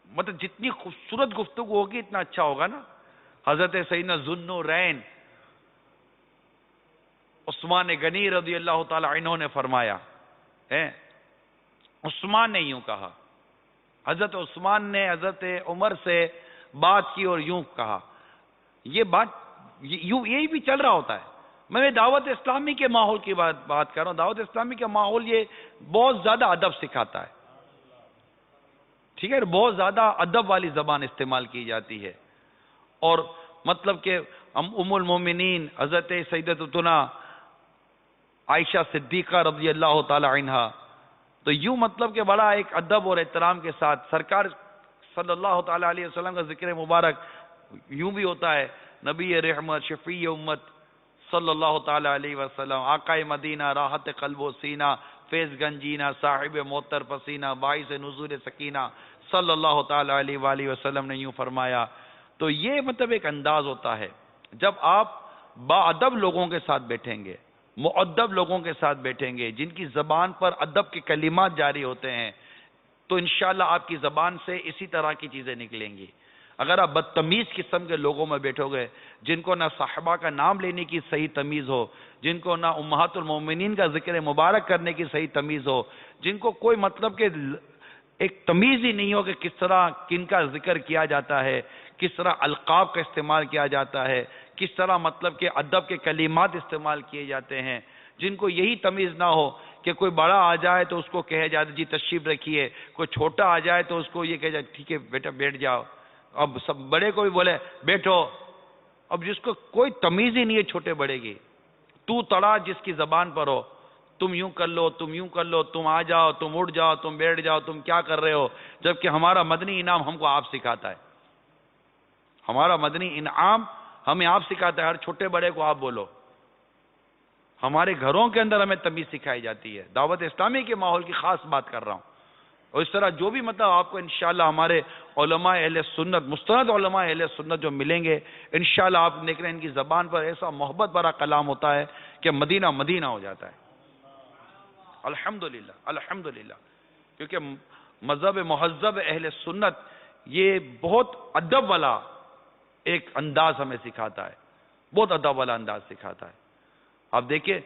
مطلب جتنی خوبصورت گفتگو ہوگی اتنا اچھا ہوگا نا. حضرت سیدنا ذوالنورین عثمان غنی رضی اللہ تعالی عنہ نے فرمایا ہے, عثمان نے یوں کہا, حضرت عثمان نے حضرت عمر سے بات کی اور یوں کہا. یہ بات یہی بھی چل رہا ہوتا ہے. میں دعوت اسلامی کے ماحول کی بات کر رہا ہوں. دعوت اسلامی کا ماحول یہ بہت زیادہ ادب سکھاتا ہے, ٹھیک ہے, بہت زیادہ ادب والی زبان استعمال کی جاتی ہے. اور مطلب کہ ام المومنین حضرت سیدتنا عائشہ صدیقہ رضی اللہ تعالی عنہا, تو یوں مطلب کہ بڑا ایک ادب اور احترام کے ساتھ سرکار صلی اللہ تعالی علیہ وسلم کا ذکر مبارک یوں بھی ہوتا ہے, نبی رحمت شفیع امت صلی اللہ تعالی علیہ وسلم, آقا مدینہ راحت قلب و سینہ فیض گنجینہ صاحب معطر پسینہ باعث نزول سکینہ صلی اللہ تعالی علیہ وآلہ وسلم نے یوں فرمایا. تو یہ مطلب ایک انداز ہوتا ہے جب آپ باادب لوگوں کے ساتھ بیٹھیں گے, مؤدب لوگوں کے ساتھ بیٹھیں گے, جن کی زبان پر ادب کے کلمات جاری ہوتے ہیں, تو انشاءاللہ آپ کی زبان سے اسی طرح کی چیزیں نکلیں گی. اگر آپ بدتمیز قسم کے لوگوں میں بیٹھو گے, جن کو نہ صحابہ کا نام لینے کی صحیح تمیز ہو, جن کو نہ امہات المومنین کا ذکر مبارک کرنے کی صحیح تمیز ہو, جن کو کوئی مطلب کہ ایک تمیز ہی نہیں ہو کہ کس طرح کن کا ذکر کیا جاتا ہے, کس طرح القاب کا استعمال کیا جاتا ہے, کس طرح مطلب کہ ادب کے کلمات استعمال کیے جاتے ہیں, جن کو یہی تمیز نہ ہو کہ کوئی بڑا آ جائے تو اس کو کہے جاتا جی تشریف رکھیے, کوئی چھوٹا آ جائے تو اس کو یہ کہے جائے ٹھیک ہے بیٹا بیٹھ جاؤ, اب سب بڑے کو بھی بولے بیٹھو. اب جس کو کوئی تمیز ہی نہیں ہے چھوٹے بڑے کی, تو تڑا جس کی زبان پر ہو, تم یوں کر لو, تم یوں کر لو, تم آ جاؤ, تم اٹھ جاؤ, تم بیٹھ جاؤ, تم کیا کر رہے ہو, جبکہ ہمارا مدنی انعام ہم کو آپ سکھاتا ہے. ہمارا مدنی انعام ہمیں آپ سکھاتا ہے, ہر چھوٹے بڑے کو آپ بولو. ہمارے گھروں کے اندر ہمیں تمیز سکھائی جاتی ہے. دعوت اسلامی کے ماحول کی خاص بات کر رہا ہوں. اور اس طرح جو بھی مطلب آپ کو انشاءاللہ ہمارے علماء اہل سنت, مستند علماء اہل سنت جو ملیں گے, انشاءاللہ آپ دیکھ رہے ہیں ان کی زبان پر ایسا محبت بھرا کلام ہوتا ہے کہ مدینہ مدینہ ہو جاتا ہے. الحمدللہ الحمدللہ, کیونکہ مذہب مہذب اہل سنت یہ بہت ادب والا ایک انداز ہمیں سکھاتا ہے, بہت ادب والا انداز سکھاتا ہے. آپ دیکھیں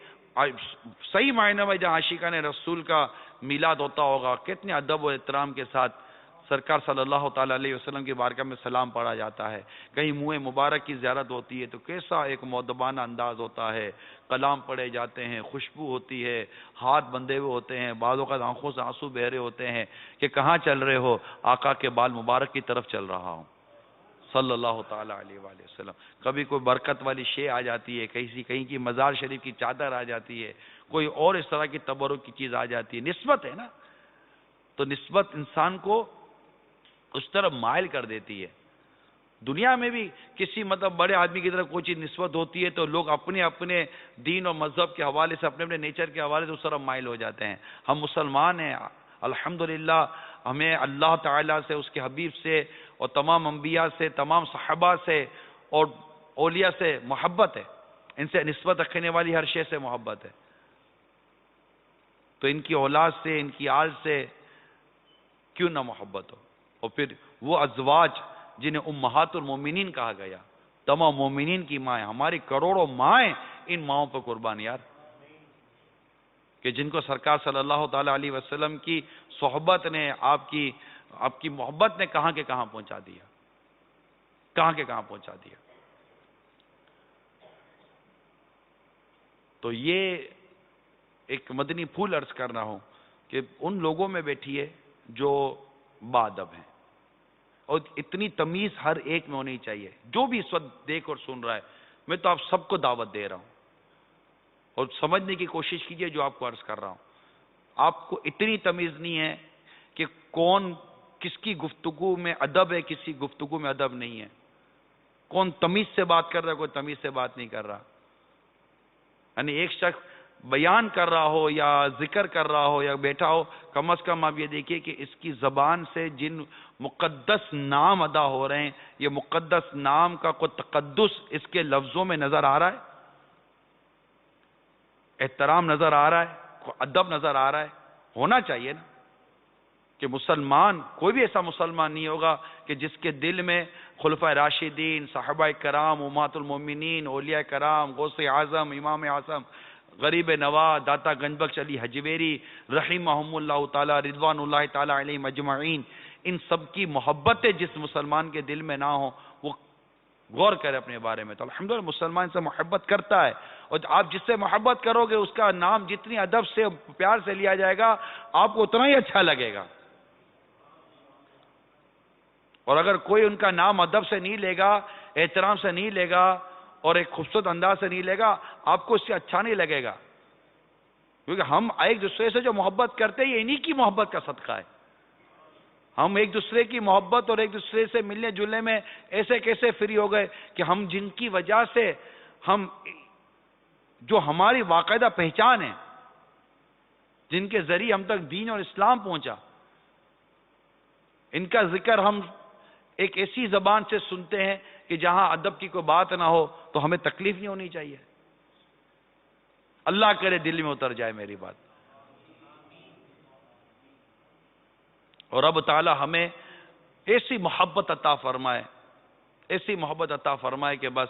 صحیح معنی میں جہاں عاشقان رسول کا میلاد ہوتا ہوگا, کتنے ادب و احترام کے ساتھ سرکار صلی اللہ تعالی علیہ وسلم کی بارگاہ میں سلام پڑھا جاتا ہے. کہیں منہ مبارک کی زیارت ہوتی ہے تو کیسا ایک مؤدبانہ انداز ہوتا ہے, کلام پڑھے جاتے ہیں, خوشبو ہوتی ہے, ہاتھ بندھے ہوئے ہوتے ہیں, بعض اوقات آنکھوں سے آنسو بہ رہے ہوتے ہیں کہ کہاں چل رہے ہو, آقا کے بال مبارک کی طرف چل رہا ہوں صلی اللہ تعالی علیہ وآلہ وسلم. کبھی کوئی برکت والی شے آ جاتی ہے, کہیں کی مزار شریف کی چادر آ جاتی ہے, کوئی اور اس طرح کی تبرک کی چیز آ جاتی ہے. نسبت ہے نا, تو نسبت انسان کو اس طرف مائل کر دیتی ہے. دنیا میں بھی کسی مطلب بڑے آدمی کی طرف کوئی چیز نسبت ہوتی ہے تو لوگ اپنے اپنے دین اور مذہب کے حوالے سے, اپنے اپنے نیچر کے حوالے سے اس طرف مائل ہو جاتے ہیں. ہم مسلمان ہیں الحمدللہ, ہمیں اللہ تعالیٰ سے, اس کے حبیب سے اور تمام انبیاء سے, تمام صحابہ سے اور اولیاء سے محبت ہے. ان سے نسبت رکھنے والی ہر شے سے محبت ہے. تو ان کی اولاد سے, ان کی آل سے کیوں نہ محبت ہو. اور پھر وہ ازواج جنہیں امہات المومنین کہا گیا, تمام مومنین کی مائیں, ہماری کروڑوں مائیں ان ماؤں پر قربان یار, کہ جن کو سرکار صلی اللہ تعالی علیہ وسلم کی صحبت نے, آپ کی محبت نے کہاں کے کہاں پہنچا دیا, کہاں کے کہاں پہنچا دیا. تو یہ ایک مدنی پھول عرض کر رہا ہوں کہ ان لوگوں میں بیٹھیے جو باادب ہیں, اور اتنی تمیز ہر ایک میں ہونی چاہیے. جو بھی اس وقت دیکھ اور سن رہا ہے, میں تو آپ سب کو دعوت دے رہا ہوں, اور سمجھنے کی کوشش کیجئے جو آپ کو عرض کر رہا ہوں. آپ کو اتنی تمیز نہیں ہے کہ کون کس کی گفتگو میں ادب ہے, کسی گفتگو میں ادب نہیں ہے, کون تمیز سے بات کر رہا ہے, کوئی تمیز سے بات نہیں کر رہا. یعنی ایک شخص بیان کر رہا ہو یا ذکر کر رہا ہو یا بیٹھا ہو، کم از کم آپ یہ دیکھیے کہ اس کی زبان سے جن مقدس نام ادا ہو رہے ہیں، یہ مقدس نام کا کوئی تقدس اس کے لفظوں میں نظر آ رہا ہے، احترام نظر آ رہا ہے، کوئی ادب نظر آ رہا ہے، ہونا چاہیے نا کہ مسلمان، کوئی بھی ایسا مسلمان نہیں ہوگا کہ جس کے دل میں خلفائے راشدین، صحابہ کرام، امہات المومنین، اولیاء کرام، غوث اعظم، امام اعظم، غریب نواز، داتا گنج بخش علی حجویری رحمہم اللہ تعالی، رضوان اللہ تعالی علیہم اجمعین، ان سب کی محبتیں جس مسلمان کے دل میں نہ ہوں، وہ غور کرے اپنے بارے میں، تو الحمدللہ مسلمان سے محبت کرتا ہے، اور آپ جس سے محبت کرو گے اس کا نام جتنی ادب سے پیار سے لیا جائے گا آپ کو اتنا ہی اچھا لگے گا، اور اگر کوئی ان کا نام ادب سے نہیں لے گا، احترام سے نہیں لے گا اور ایک خوبصورت انداز سے نہیں لے گا، آپ کو اس سے اچھا نہیں لگے گا، کیونکہ ہم ایک دوسرے سے جو محبت کرتے ہیں یہ انہی کی محبت کا صدقہ ہے، ہم ایک دوسرے کی محبت اور ایک دوسرے سے ملنے جلنے میں ایسے کیسے فری ہو گئے کہ ہم جن کی وجہ سے ہم جو ہماری باقاعدہ پہچان ہے، جن کے ذریعے ہم تک دین اور اسلام پہنچا، ان کا ذکر ہم ایک ایسی زبان سے سنتے ہیں کہ جہاں ادب کی کوئی بات نہ ہو تو ہمیں تکلیف نہیں ہونی چاہیے، اللہ کرے دل میں اتر جائے میری بات، اور رب تعالی ہمیں ایسی محبت عطا فرمائے، ایسی محبت عطا فرمائے کہ بس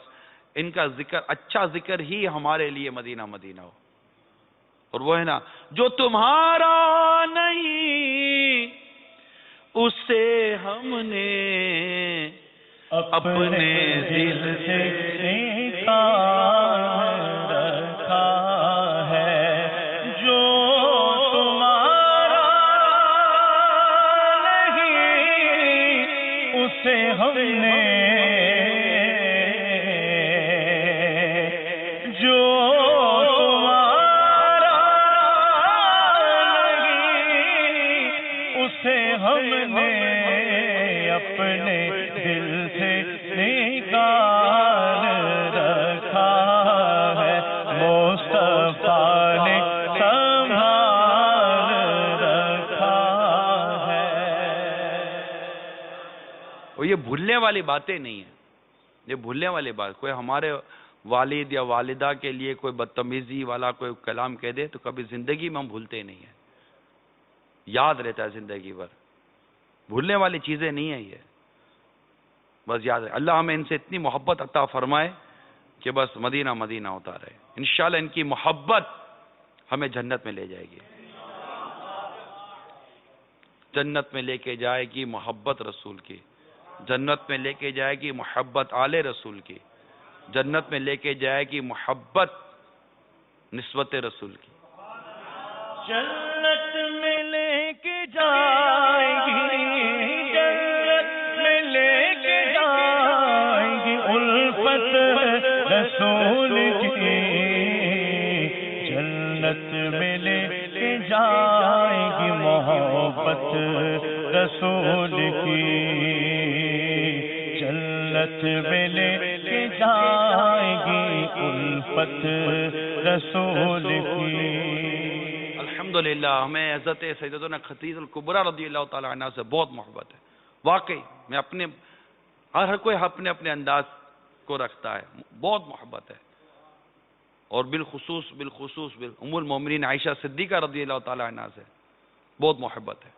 ان کا ذکر، اچھا ذکر ہی ہمارے لیے مدینہ مدینہ ہو، اور وہ ہے نا جو تمہارا نہیں اسے ہم نے اپنے دل سے نکال رکھا ہے، جو تمہارا نہیں اسے ہم نے، جو تمہارا نہیں اسے ہم نے اپنے دل سے نکال رکھا ہے، مصطفیٰ نے سنبھال رکھا ہے۔ اور یہ بھولنے والی باتیں نہیں ہیں، یہ بھولنے والی بات، کوئی ہمارے والد یا والدہ کے لیے کوئی بدتمیزی والا کوئی کلام کہہ دے تو کبھی زندگی میں ہم بھولتے نہیں ہیں، یاد رہتا ہے زندگی بھر، بھولنے والی چیزیں نہیں ہیں یہ، بس یاد ہے، اللہ ہمیں ان سے اتنی محبت عطا فرمائے کہ بس مدینہ مدینہ ہوتا رہے، انشاءاللہ ان کی محبت ہمیں جنت میں لے جائے گی، جنت میں لے کے جائے گی محبت رسول کی، جنت میں لے کے جائے گی محبت آل رسول کی، جنت میں لے کے جائے گی محبت نسبت رسول کی، جنت میں لے کے جائے گی، جنت میں لے کے جائے گی الفت رسول کی، جنت میں لے کے جائے گی محبت رسول کی، جنت میں لے کے جائے گی الفت رسول کی۔ الحمدللہ ہمیں حضرت سیدتنا خدیجہ الکبریٰ رضی اللہ تعالی عنہ سے بہت محبت ہے، واقعی میں اپنے ہر کوئی اپنے اپنے انداز کو رکھتا ہے، بہت محبت ہے، اور بالخصوص ام المومنین عائشہ صدیقہ رضی اللہ تعالی عنہ سے بہت محبت ہے،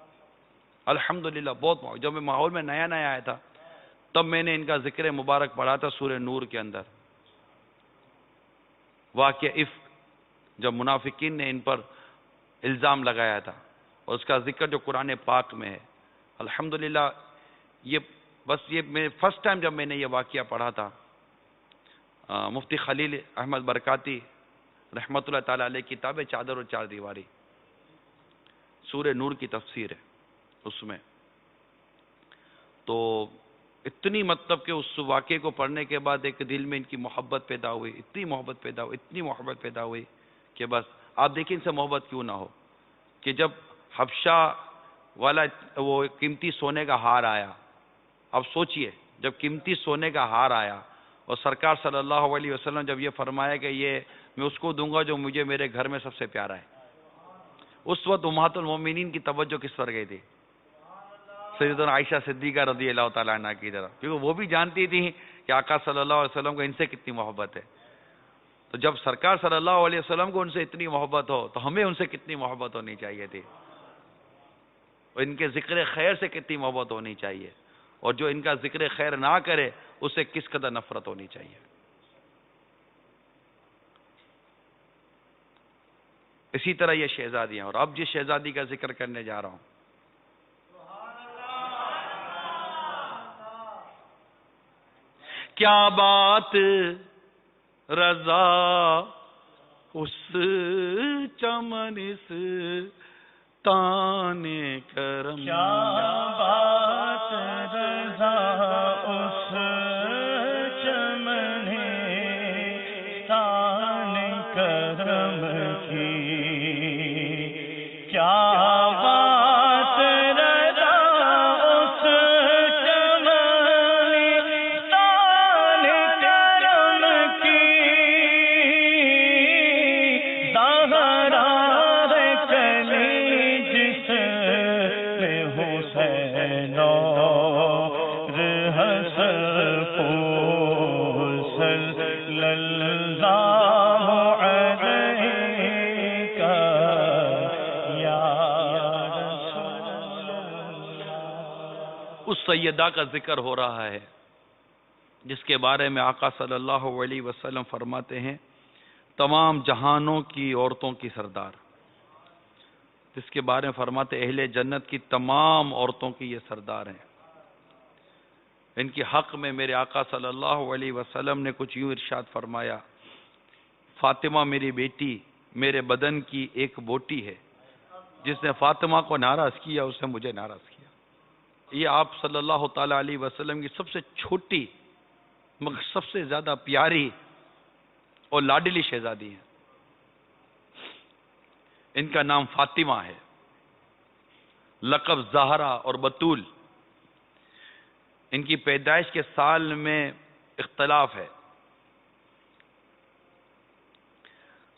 الحمدللہ بہت محبت۔ جب میں ماحول میں نیا نیا آیا تھا تب میں نے ان کا ذکر مبارک پڑھا تھا سورہ نور کے اندر، واقعہ افک، جب منافقین نے ان پر الزام لگایا تھا، اور اس کا ذکر جو قرآن پاک میں ہے، الحمدللہ یہ میں فرسٹ ٹائم جب میں نے یہ واقعہ پڑھا تھا، مفتی خلیل احمد برکاتی رحمت اللہ تعالی علیہ کتاب چادر اور چار دیواری، سورہ نور کی تفسیر ہے اس میں، تو اتنی مطلب کہ اس واقعے کو پڑھنے کے بعد ایک دل میں ان کی محبت پیدا ہوئی، اتنی محبت پیدا ہوئی، اتنی محبت پیدا ہوئی کہ بس آپ دیکھیں ان سے محبت کیوں نہ ہو، کہ جب حبشہ والا وہ قیمتی سونے کا ہار آیا، اب سوچئے جب قیمتی سونے کا ہار آیا اور سرکار صلی اللہ علیہ وسلم جب یہ فرمایا کہ یہ میں اس کو دوں گا جو مجھے میرے گھر میں سب سے پیارا ہے، اس وقت امہات المومنین کی توجہ کس پر گئی تھی؟ سیدنا عائشہ صدیقہ رضی اللہ تعالیٰ عنہ کی طرف، کیونکہ وہ بھی جانتی تھی کہ آقا صلی اللہ علیہ وسلم کو ان سے کتنی محبت ہے. تو جب سرکار صلی اللہ علیہ وسلم کو ان سے اتنی محبت ہو تو ہمیں ان سے کتنی محبت ہونی چاہیے تھی، اور ان کے ذکر خیر سے کتنی محبت ہونی چاہیے، اور جو ان کا ذکر خیر نہ کرے اس سے کس قدر نفرت ہونی چاہیے. اسی طرح یہ شہزادیاں. اور اب جس شہزادی کا ذکر کرنے جا رہا ہوں، کیا بات رضا اس چمن اس تان کرم، کیا بات رضا اس چمن تان کرم کی، کیا بات رضا اس چمن تان کرم کی، زہرا کلی جس میں حسین اور حسن پوس صلی اللہ علیہ یا رسول اللہ. اس سیدہ کا ذکر ہو رہا ہے جس کے بارے میں آقا صلی اللہ علیہ وسلم فرماتے ہیں تمام جہانوں کی عورتوں کی سردار، جس کے بارے میں فرماتے اہل جنت کی تمام عورتوں کی یہ سردار ہیں. ان کی حق میں میرے آقا صلی اللہ علیہ وسلم نے کچھ یوں ارشاد فرمایا، فاطمہ میری بیٹی میرے بدن کی ایک بوٹی ہے، جس نے فاطمہ کو ناراض کیا اس نے مجھے ناراض کیا. یہ آپ صلی اللہ تعالی علیہ وسلم کی سب سے چھوٹی مگر سب سے زیادہ پیاری اور لاڈلی شہزادی ہیں. ان کا نام فاطمہ ہے، لقب زہرا اور بطول. ان کی پیدائش کے سال میں اختلاف ہے.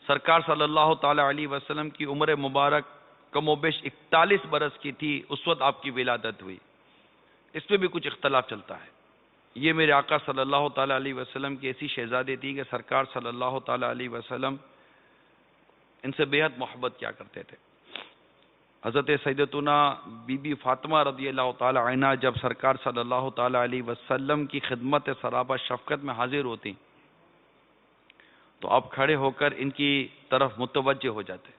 سرکار صلی اللہ تعالی علیہ وسلم کی عمر مبارک کم و بیش 41 برس کی تھی اس وقت آپ کی ولادت ہوئی. اس میں بھی کچھ اختلاف چلتا ہے. یہ میرے آقا صلی اللہ تعالی علیہ وسلم کی ایسی شہزادی تھی کہ سرکار صلی اللہ تعالی علیہ وسلم ان سے بے حد محبت کیا کرتے تھے. حضرت سیدتنا بی بی فاطمہ رضی اللہ تعالی عنہ جب سرکار صلی اللہ تعالی علیہ وسلم کی خدمت سرابہ شفقت میں حاضر ہوتی تو آپ کھڑے ہو کر ان کی طرف متوجہ ہو جاتے،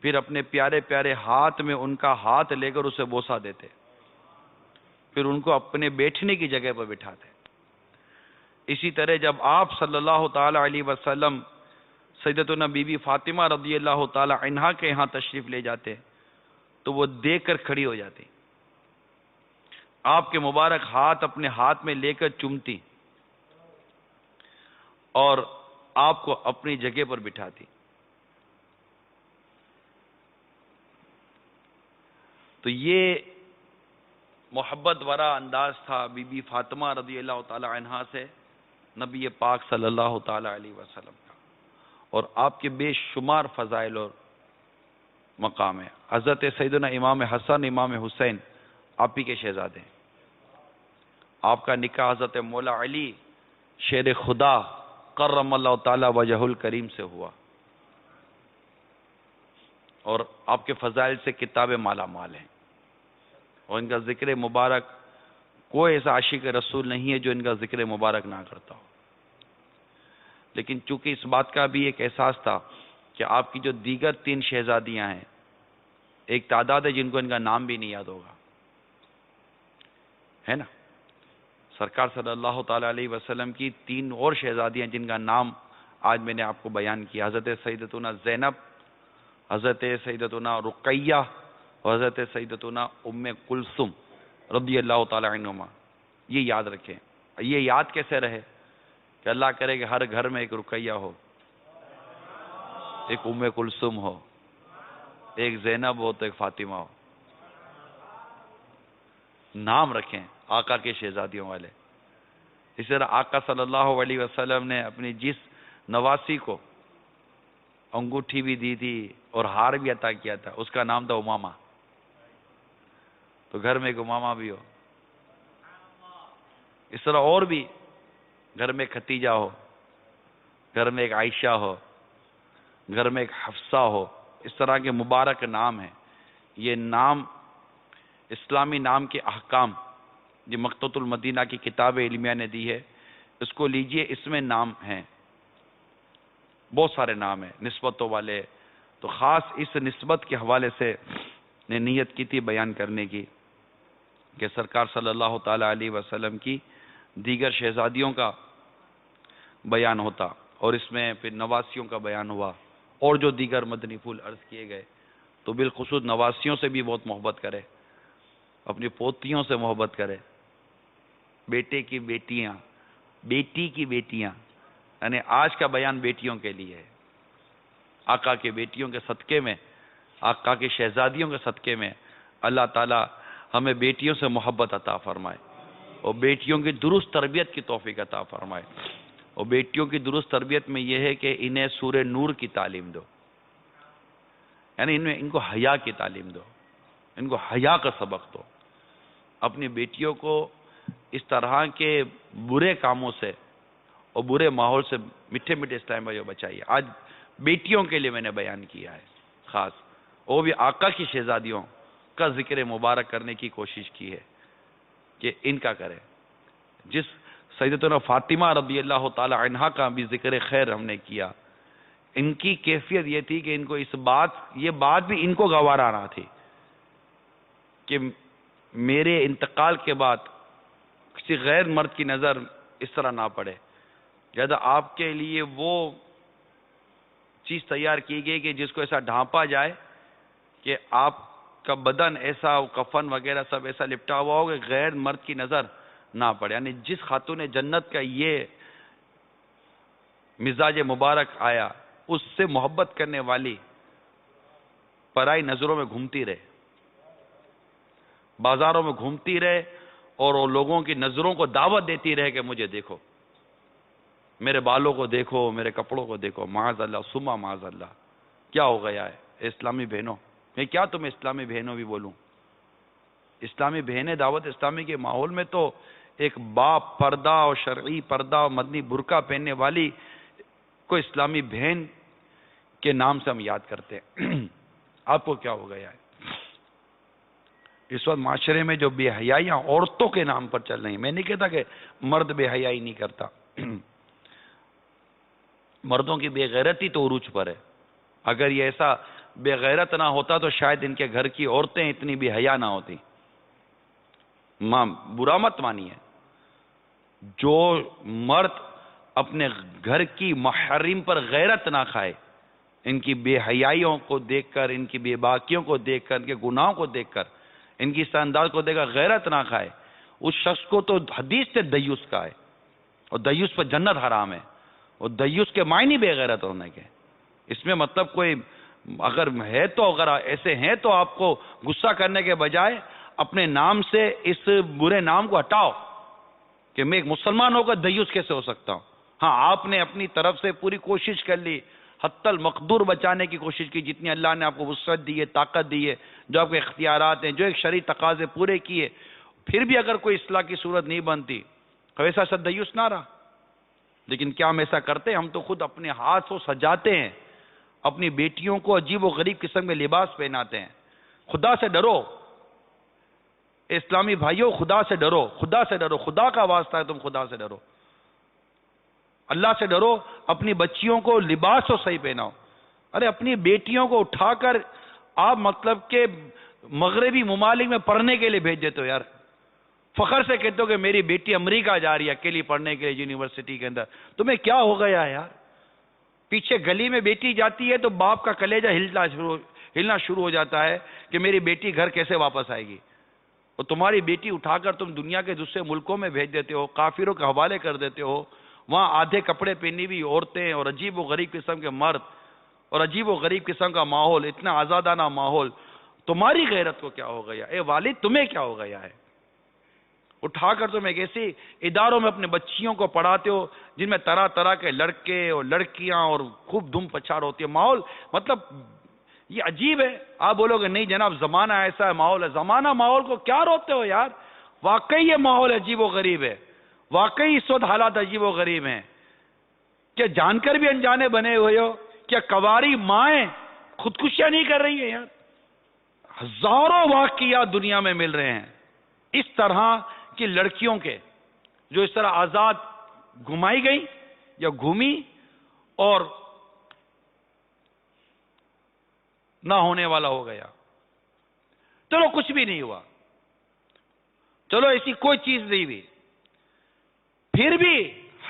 پھر اپنے پیارے پیارے ہاتھ میں ان کا ہاتھ لے کر اسے بوسہ دیتے، پھر ان کو اپنے بیٹھنے کی جگہ پر بٹھاتے. اسی طرح جب آپ صلی اللہ تعالی علیہ وسلم سیدتنا بی بی فاطمہ رضی اللہ تعالی عنہا کے یہاں تشریف لے جاتے تو وہ دیکھ کر کھڑی ہو جاتی، آپ کے مبارک ہاتھ اپنے ہاتھ میں لے کر چومتی اور آپ کو اپنی جگہ پر بٹھاتی. تو یہ محبت بھرا انداز تھا بی بی فاطمہ رضی اللہ تعالی عنہا سے نبی پاک صلی اللہ تعالی علیہ وسلم کا، اور آپ کے بے شمار فضائل اور مقام ہے. حضرت سیدنا امام حسن امام حسین آپ ہی کے شہزادے ہیں. آپ کا نکاح حضرت مولا علی شیر خدا کرم اللہ تعالی وجہ الکریم سے ہوا، اور آپ کے فضائل سے کتاب مالا مال ہیں، اور ان کا ذکر مبارک کوئی ایسا عاشق رسول نہیں ہے جو ان کا ذکر مبارک نہ کرتا ہو. لیکن چونکہ اس بات کا بھی ایک احساس تھا کہ آپ کی جو دیگر 3 شہزادیاں ہیں، ایک تعداد ہے جن کو ان کا نام بھی نہیں یاد ہوگا، ہے نا. سرکار صلی اللہ تعالی علیہ وسلم کی 3 اور شہزادیاں جن کا نام آج میں نے آپ کو بیان کیا، حضرت سیدتنا زینب، حضرت سیدتنا رقیہ اور حضرت سیدتنا ام کلثوم رضی اللہ تعالی عنہما. یہ یاد رکھیں. یہ یاد کیسے رہے کہ اللہ کرے کہ ہر گھر میں ایک رقیہ ہو، ایک ام کلثوم ہو، ایک زینب ہو تو ایک فاطمہ ہو. نام رکھیں آقا کے شہزادیوں والے. اس طرح آقا صلی اللہ علیہ وسلم نے اپنی جس نواسی کو انگوٹھی بھی دی تھی اور ہار بھی عطا کیا تھا، اس کا نام تھا امامہ. تو گھر میں ایک امامہ بھی ہو. اس طرح اور بھی گھر میں ایک ختیجہ ہو، گھر میں ایک عائشہ ہو، گھر میں ایک حفصہ ہو. اس طرح کے مبارک نام ہیں. یہ نام اسلامی نام کے احکام جو مقتوۃ المدینہ کی کتاب علمیہ نے دی ہے، اس کو لیجئے. اس میں نام ہیں، بہت سارے نام ہیں نسبتوں والے. تو خاص اس نسبت کے حوالے سے نے نیت کی تھی بیان کرنے کی کہ سرکار صلی اللہ تعالی علیہ وسلم کی دیگر شہزادیوں کا بیان ہوتا، اور اس میں پھر نواسیوں کا بیان ہوا، اور جو دیگر مدنی پھول عرض کیے گئے. تو بالخصوص نواسیوں سے بھی بہت محبت کرے، اپنی پوتیوں سے محبت کرے. بیٹے کی بیٹیاں، بیٹی کی بیٹیاں، یعنی آج کا بیان بیٹیوں کے لیے ہے. آقا کے بیٹیوں کے صدقے میں، آقا کے شہزادیوں کے صدقے میں اللہ تعالی ہمیں بیٹیوں سے محبت عطا فرمائے، اور بیٹیوں کی درست تربیت کی توفیق عطا فرمائے. اور بیٹیوں کی درست تربیت میں یہ ہے کہ انہیں سورہ نور کی تعلیم دو، یعنی ان کو حیا کی تعلیم دو، ان کو حیا کا سبق دو. اپنی بیٹیوں کو اس طرح کے برے کاموں سے اور برے ماحول سے میٹھے میٹھے اسلام بھائیوں بچائیے. آج بیٹیوں کے لیے میں نے بیان کیا ہے خاص، وہ بھی آقا کی شہزادیوں کا ذکر مبارک کرنے کی کوشش کی ہے کہ ان کا کریں. جس سیدتنا فاطمہ رضی اللہ تعالی عنہا کا بھی ذکر خیر ہم نے کیا. ان کی کیفیت یہ تھی کہ ان کو یہ بات بھی ان کو گوارا نہ تھی کہ میرے انتقال کے بعد کسی غیر مرد کی نظر اس طرح نہ پڑے. لہذا آپ کے لیے وہ چیز تیار کی گئی کہ جس کو ایسا ڈھانپا جائے کہ آپ کا بدن ایسا، کفن وغیرہ سب ایسا لپٹا ہوا ہو کہ غیر مرد کی نظر نہ پڑے. یعنی جس خاتون جنت کا یہ مزاج مبارک آیا، اس سے محبت کرنے والی پرائی نظروں میں گھومتی رہے، بازاروں میں گھومتی رہے، اور وہ لوگوں کی نظروں کو دعوت دیتی رہے کہ مجھے دیکھو، میرے بالوں کو دیکھو، میرے کپڑوں کو دیکھو. معاذ اللہ سما معاذ اللہ. کیا ہو گیا ہے اسلامی بہنوں؟ میں کیا تمہیں اسلامی بہنوں بھی بولوں؟ اسلامی بہنیں دعوت اسلامی کے ماحول میں تو ایک باپ پردہ اور شرعی پردہ اور مدنی برقع پہننے والی کو اسلامی بہن کے نام سے ہم یاد کرتے ہیں. آپ کو کیا ہو گیا ہے؟ اس وقت معاشرے میں جو بے حیائیاں عورتوں کے نام پر چل رہی ہیں. میں نہیں کہتا کہ مرد بے حیائی نہیں کرتا، مردوں کی بے غیرتی تو عروج پر ہے. اگر یہ ایسا بے غیرت نہ ہوتا تو شاید ان کے گھر کی عورتیں اتنی بے حیا نہ ہوتی. برا مت مانیے، جو مرد اپنے گھر کی محرم پر غیرت نہ کھائے، ان کی بے حیائیوں کو دیکھ کر، ان کی بے باکیوں کو دیکھ کر، ان کے گناہوں کو دیکھ کر، ان کی اس انداز کو دیکھ کر غیرت نہ کھائے، اس شخص کو تو حدیث سے دیوس کا ہے، اور دیوس پر جنت حرام ہے. اور دیوس کے معنی بے غیرت ہونے کے. اس میں مطلب کوئی اگر ہے تو، اگر ایسے ہیں تو آپ کو غصہ کرنے کے بجائے اپنے نام سے اس برے نام کو ہٹاؤ کہ میں ایک مسلمان ہو کر دیوس کیسے ہو سکتا ہوں. ہاں، آپ نے اپنی طرف سے پوری کوشش کر لی، حتی المقدور بچانے کی کوشش کی، جتنی اللہ نے آپ کو وسعت دی ہے، طاقت دی ہے، جو آپ کے اختیارات ہیں، جو ایک شرعی تقاضے پورے کیے. پھر بھی اگر کوئی اصلاح کی صورت نہیں بنتی تو ایسا سب دیوس نہ رہا. لیکن کیا ہم ایسا کرتے ہیں؟ ہم تو خود اپنے ہاتھ سے سجاتے ہیں، اپنی بیٹیوں کو عجیب و غریب قسم کے لباس پہناتے ہیں. خدا سے ڈرو اسلامی بھائیوں، خدا سے ڈرو، خدا سے ڈرو. خدا کا واسطہ ہے، تم خدا سے ڈرو، اللہ سے ڈرو. اپنی بچیوں کو لباس تو صحیح پہناؤ. ارے اپنی بیٹیوں کو اٹھا کر آپ مطلب کہ مغربی ممالک میں پڑھنے کے لیے بھیج دیتے ہو یار. فخر سے کہتے ہو کہ میری بیٹی امریکہ جا رہی ہے اکیلی پڑھنے کے لیے یونیورسٹی کے اندر. تمہیں کیا ہو گیا ہے یار؟ پیچھے گلی میں بیٹی جاتی ہے تو باپ کا کلیجہ ہلنا شروع ہو جاتا ہے کہ میری بیٹی گھر کیسے واپس آئے گی. اور تمہاری بیٹی اٹھا کر تم دنیا کے دوسرے ملکوں میں بھیج دیتے ہو، کافروں کے حوالے کر دیتے ہو. وہاں آدھے کپڑے پہنی ہوئی عورتیں اور عجیب و غریب قسم کے مرد اور عجیب و غریب قسم کا ماحول، اتنا آزادانہ ماحول. تمہاری غیرت کو کیا ہو گیا؟ اے والد تمہیں کیا ہو گیا ہے؟ اٹھا کر تم ایک ایسے اداروں میں اپنے بچیوں کو پڑھاتے ہو جن میں طرح طرح کے لڑکے اور لڑکیاں اور خوب دھوم پچھاڑ ہوتی ہے. ماحول مطلب یہ عجیب ہے. آپ بولو گے نہیں جناب زمانہ ایسا ہے، ماحول ہے. زمانہ ماحول کو کیا روتے ہو یار؟ واقعی یہ ماحول عجیب و غریب ہے. واقعی اس وقت حالات عجیب و غریب ہیں. کیا جان کر بھی انجانے بنے ہوئے ہو؟ کیا کواری مائیں خودکشیاں نہیں کر رہی ہیں یار؟ ہزاروں واقعات دنیا میں مل رہے ہیں اس طرح کی لڑکیوں کے جو اس طرح آزاد گھمائی گئی یا گھومی اور نہ ہونے والا ہو گیا. چلو کچھ بھی نہیں ہوا، چلو ایسی کوئی چیز نہیں ہوئی، پھر بھی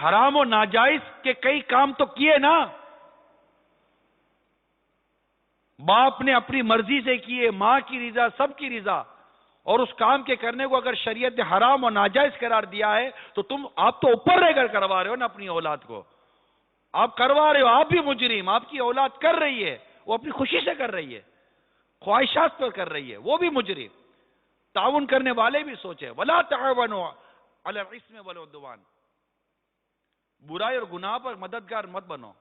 حرام و ناجائز کے کئی کام تو کیے نا. باپ نے اپنی مرضی سے کیے، ماں کی رضا، سب کی رضا، اور اس کام کے کرنے کو اگر شریعت نے حرام و ناجائز قرار دیا ہے تو آپ تو اوپر رہ کر کروا رہے ہو نا اپنی اولاد کو. آپ کروا رہے ہو، آپ بھی مجرم. آپ کی اولاد کر رہی ہے، وہ اپنی خوشی سے کر رہی ہے، خواہشات پر کر رہی ہے، وہ بھی مجرم. تعاون کرنے والے بھی سوچے. وَلَا تَعَوَنُوا عَلَى الْإِثْمِ وَالْعُدْوَانِ، برائی اور گناہ پر مددگار مت بنو.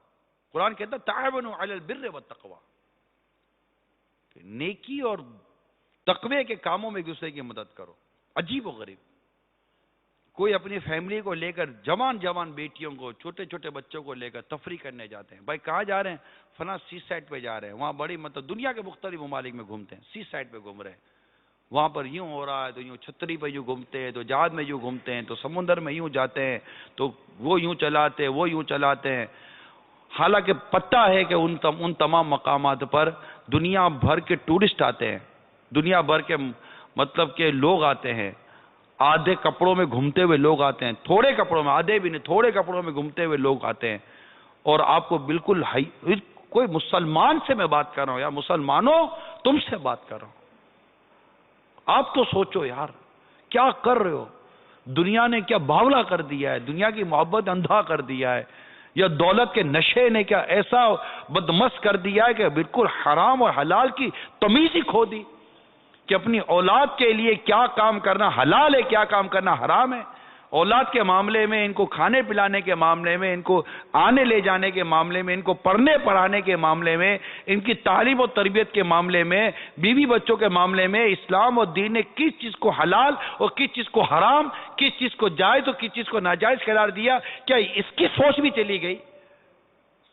قرآن کہتا ہے تَعَوَنُوا عَلَى الْبِرِّ وَالتَّقْوَى، نیکی اور تقوی کے کاموں میں ایک دوسرے کی مدد کرو. عجیب و غریب. کوئی اپنی فیملی کو لے کر جوان بیٹیوں کو، چھوٹے چھوٹے بچوں کو لے کر تفریح کرنے جاتے ہیں. بھائی کہاں جا رہے ہیں؟ فلاں سی سائٹ پہ جا رہے ہیں. وہاں بڑی مطلب دنیا کے مختلف ممالک میں گھومتے ہیں، سی سائٹ پہ گھوم رہے ہیں. وہاں پر یوں ہو رہا ہے تو یوں چھتری پہ یوں گھومتے ہیں، تو جہاز میں یوں گھومتے ہیں، تو سمندر میں یوں جاتے ہیں، تو وہ یوں چلاتے ہیں، وہ یوں چلاتے ہیں. حالانکہ پتہ ہے کہ ان تمام مقامات پر دنیا بھر کے ٹورسٹ آتے ہیں، دنیا بھر کے مطلب کہ لوگ آتے ہیں. آدھے کپڑوں میں گھومتے ہوئے لوگ آتے ہیں، تھوڑے کپڑوں میں، آدھے بھی نہیں، تھوڑے کپڑوں میں گھومتے ہوئے لوگ آتے ہیں. اور آپ کو بالکل کوئی مسلمان سے میں بات کر رہا ہوں یا مسلمانوں تم سے بات کر رہا ہوں. آپ تو سوچو یار کیا کر رہے ہو؟ دنیا نے کیا باولا کر دیا ہے؟ دنیا کی محبت اندھا کر دیا ہے؟ یا دولت کے نشے نے کیا ایسا بدمست کر دیا ہے کہ بالکل حرام اور حلال کی تمیز ہی کھو دی کہ اپنی اولاد کے لیے کیا کام کرنا حلال ہے، کیا کام کرنا حرام ہے. اولاد کے معاملے میں، ان کو کھانے پلانے کے معاملے میں، ان کو آنے لے جانے کے معاملے میں، ان کو پڑھنے پڑھانے کے معاملے میں، ان کی تعلیم و تربیت کے معاملے میں، بیوی بچوں کے معاملے میں اسلام اور دین نے کس چیز کو حلال اور کس چیز کو حرام، کس چیز کو جائز اور کس چیز کو ناجائز قرار دیا. کیا اس کی سوچ بھی چلی گئی؟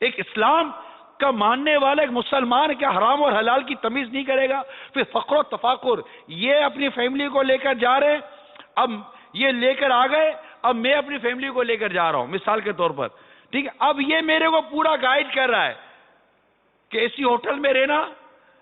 ایک اسلام کا ماننے والا ایک مسلمان کیا حرام اور حلال کی تمیز نہیں کرے گا؟ پھر فخر و تفاخر، یہ اپنی فیملی کو لے کر جا رہے، اب یہ لے کر آ گئے، اب میں اپنی فیملی کو لے کر جا رہا ہوں مثال کے طور پر، ٹھیک ہے. اب یہ میرے کو پورا گائیڈ کر رہا ہے کہ ایسی ہوٹل میں رہنا،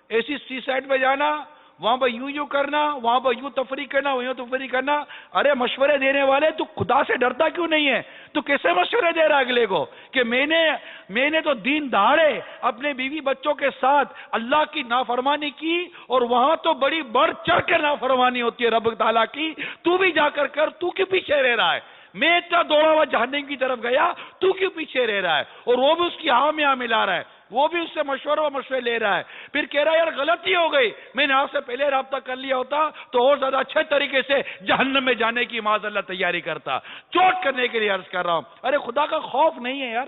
ایسی سی سائٹ پہ جانا، وہاں پر یوں کرنا، وہاں پر یوں تفریح کرنا، وہاں تفریح کرنا. ارے مشورے دینے والے تو خدا سے ڈرتا کیوں نہیں ہے؟ تو کیسے مشورے دے رہا اگلے کو کہ میں نے تو دین دہاڑے اپنے بیوی بچوں کے ساتھ اللہ کی نافرمانی کی، اور وہاں تو بڑی بڑھ چڑھ کر نافرمانی ہوتی ہے رب تعالیٰ کی. تو بھی جا کر تو کیوں پیچھے رہ رہا ہے؟ میں اتنا دوڑا ہوا جہنم کی طرف گیا، تو کیوں پیچھے رہ رہا ہے؟ اور وہ بھی اس کی ہاں میں ہاں ملا رہا ہے، وہ بھی اس سے مشورے لے رہا ہے. پھر کہہ رہا ہے یار غلطی ہو گئی، میں نے آپ سے پہلے رابطہ کر لیا ہوتا تو اور زیادہ اچھے طریقے سے جہنم میں جانے کی معاذ اللہ تیاری کرتا. چوٹ کرنے کے لیے عرض کر رہا ہوں. ارے خدا کا خوف نہیں ہے یار؟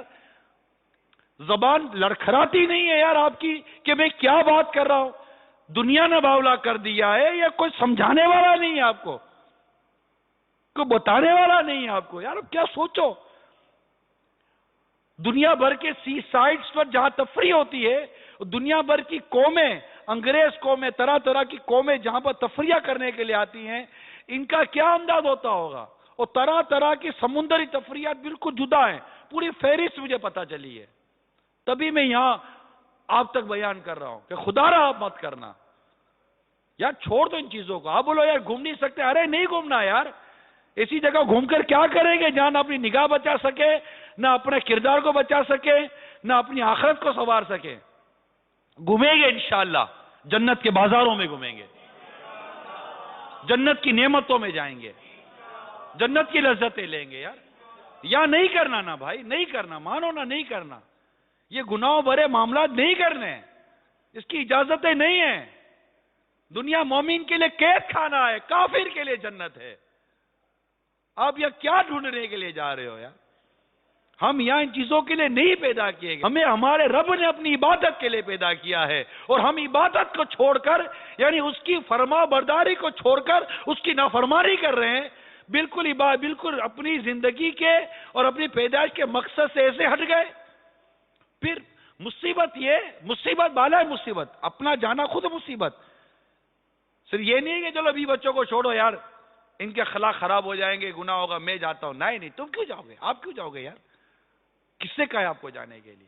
زبان لڑکھڑاتی نہیں ہے یار آپ کی کہ میں کیا بات کر رہا ہوں؟ دنیا نے باولا کر دیا ہے، یا کوئی سمجھانے والا نہیں ہے آپ کو، کوئی بتانے والا نہیں ہے آپ کو؟ یار کیا سوچو. دنیا بھر کے سی سائٹس پر جہاں تفریح ہوتی ہے، دنیا بھر کی قومیں، انگریز قومیں، طرح طرح کی قومیں جہاں پر تفریح کرنے کے لیے آتی ہیں، ان کا کیا انداز ہوتا ہوگا؟ اور طرح طرح کی سمندری تفریحات بالکل جدا ہیں. پوری فہرست مجھے پتا چلی ہے، تبھی میں یہاں آپ تک بیان کر رہا ہوں کہ خدا رہا آپ مت کرنا یار. چھوڑ دو ان چیزوں کو. آپ بولو یار گھوم نہیں سکتے، ارے نہیں گھومنا یار. ایسی جگہ گھوم کر کیا کریں گے جہاں نہ اپنی نگاہ بچا سکے، نہ اپنے کردار کو بچا سکے، نہ اپنی آخرت کو سنوار سکے. گھومیں گے انشاءاللہ، جنت کے بازاروں میں گھومیں گے، جنت کی نعمتوں میں جائیں گے، جنت کی لذتیں لیں گے یار. یا نہیں کرنا نا بھائی، نہیں کرنا، مانو نا نہیں کرنا. یہ گناہوں بھرے معاملات نہیں کرنے، اس کی اجازتیں نہیں ہیں. دنیا مومن کے لیے قید خانہ ہے، کافر کے لیے جنت ہے. آپ یہاں کیا ڈھونڈنے کے لیے جا رہے ہو یار؟ ہم یہاں ان چیزوں کے لیے نہیں پیدا کیے گئے. ہمیں ہمارے رب نے اپنی عبادت کے لیے پیدا کیا ہے، اور ہم عبادت کو چھوڑ کر، یعنی اس کی فرما برداری کو چھوڑ کر اس کی نافرمانی کر رہے ہیں. بالکل اپنی زندگی کے اور اپنی پیدائش کے مقصد سے ایسے ہٹ گئے. پھر مصیبت بالا ہے، مصیبت اپنا جانا خود مصیبت. صرف یہ نہیں کہ چلو ابھی بچوں کو چھوڑو یار، ان کے اخلاق خراب ہو جائیں گے، گناہ ہوگا، میں جاتا ہوں. نہیں، تم کیوں جاؤ گے؟ آپ کیوں جاؤ گے یار؟ کس نے کہا ہے آپ کو جانے کے لیے؟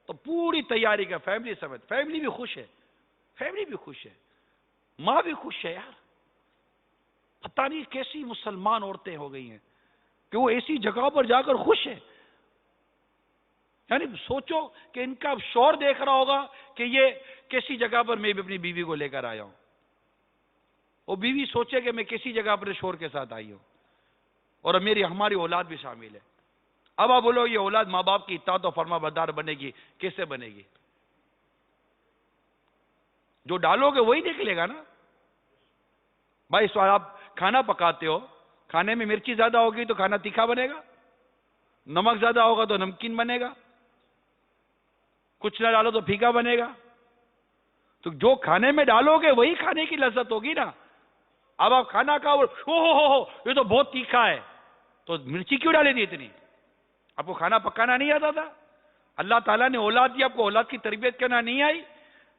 تو پوری تیاری کا فیملی سمیت. فیملی بھی خوش ہے، فیملی بھی خوش ہے، ماں بھی خوش ہے یار. پتہ نہیں کیسی مسلمان عورتیں ہو گئی ہیں کہ وہ ایسی جگہ پر جا کر خوش ہے. یعنی سوچو کہ ان کا شوہر دیکھ رہا ہوگا کہ یہ کیسی جگہ پر میں بھی اپنی بیوی کو لے کر آیا ہوں، وہ بیوی سوچے کہ میں کیسی جگہ پر شوہر کے ساتھ آئی ہوں، اور ہماری اولاد بھی شامل ہے. اب آپ بولو یہ اولاد ماں باپ کی اطاعت و فرما بردار بنے گی، کیسے بنے گی؟ جو ڈالو گے وہی نکلے گا نا بھائی. سوال، آپ کھانا پکاتے ہو، کھانے میں مرچی زیادہ ہوگی تو کھانا تیکھا بنے گا، نمک زیادہ ہوگا تو نمکین بنے گا، کچھ نہ ڈالو تو پھیکا بنے گا. تو جو کھانے میں ڈالو گے وہی کھانے کی لذت ہوگی نا. اب آپ کھانا کھاؤ، ہو یہ تو بہت تیکھا ہے، تو مرچی کیوں ڈالے دی اتنی؟ آپ کو کھانا پکانا نہیں آتا تھا؟ اللہ تعالیٰ نے اولاد دی، آپ کو اولاد کی تربیت کرنا نہیں آئی؟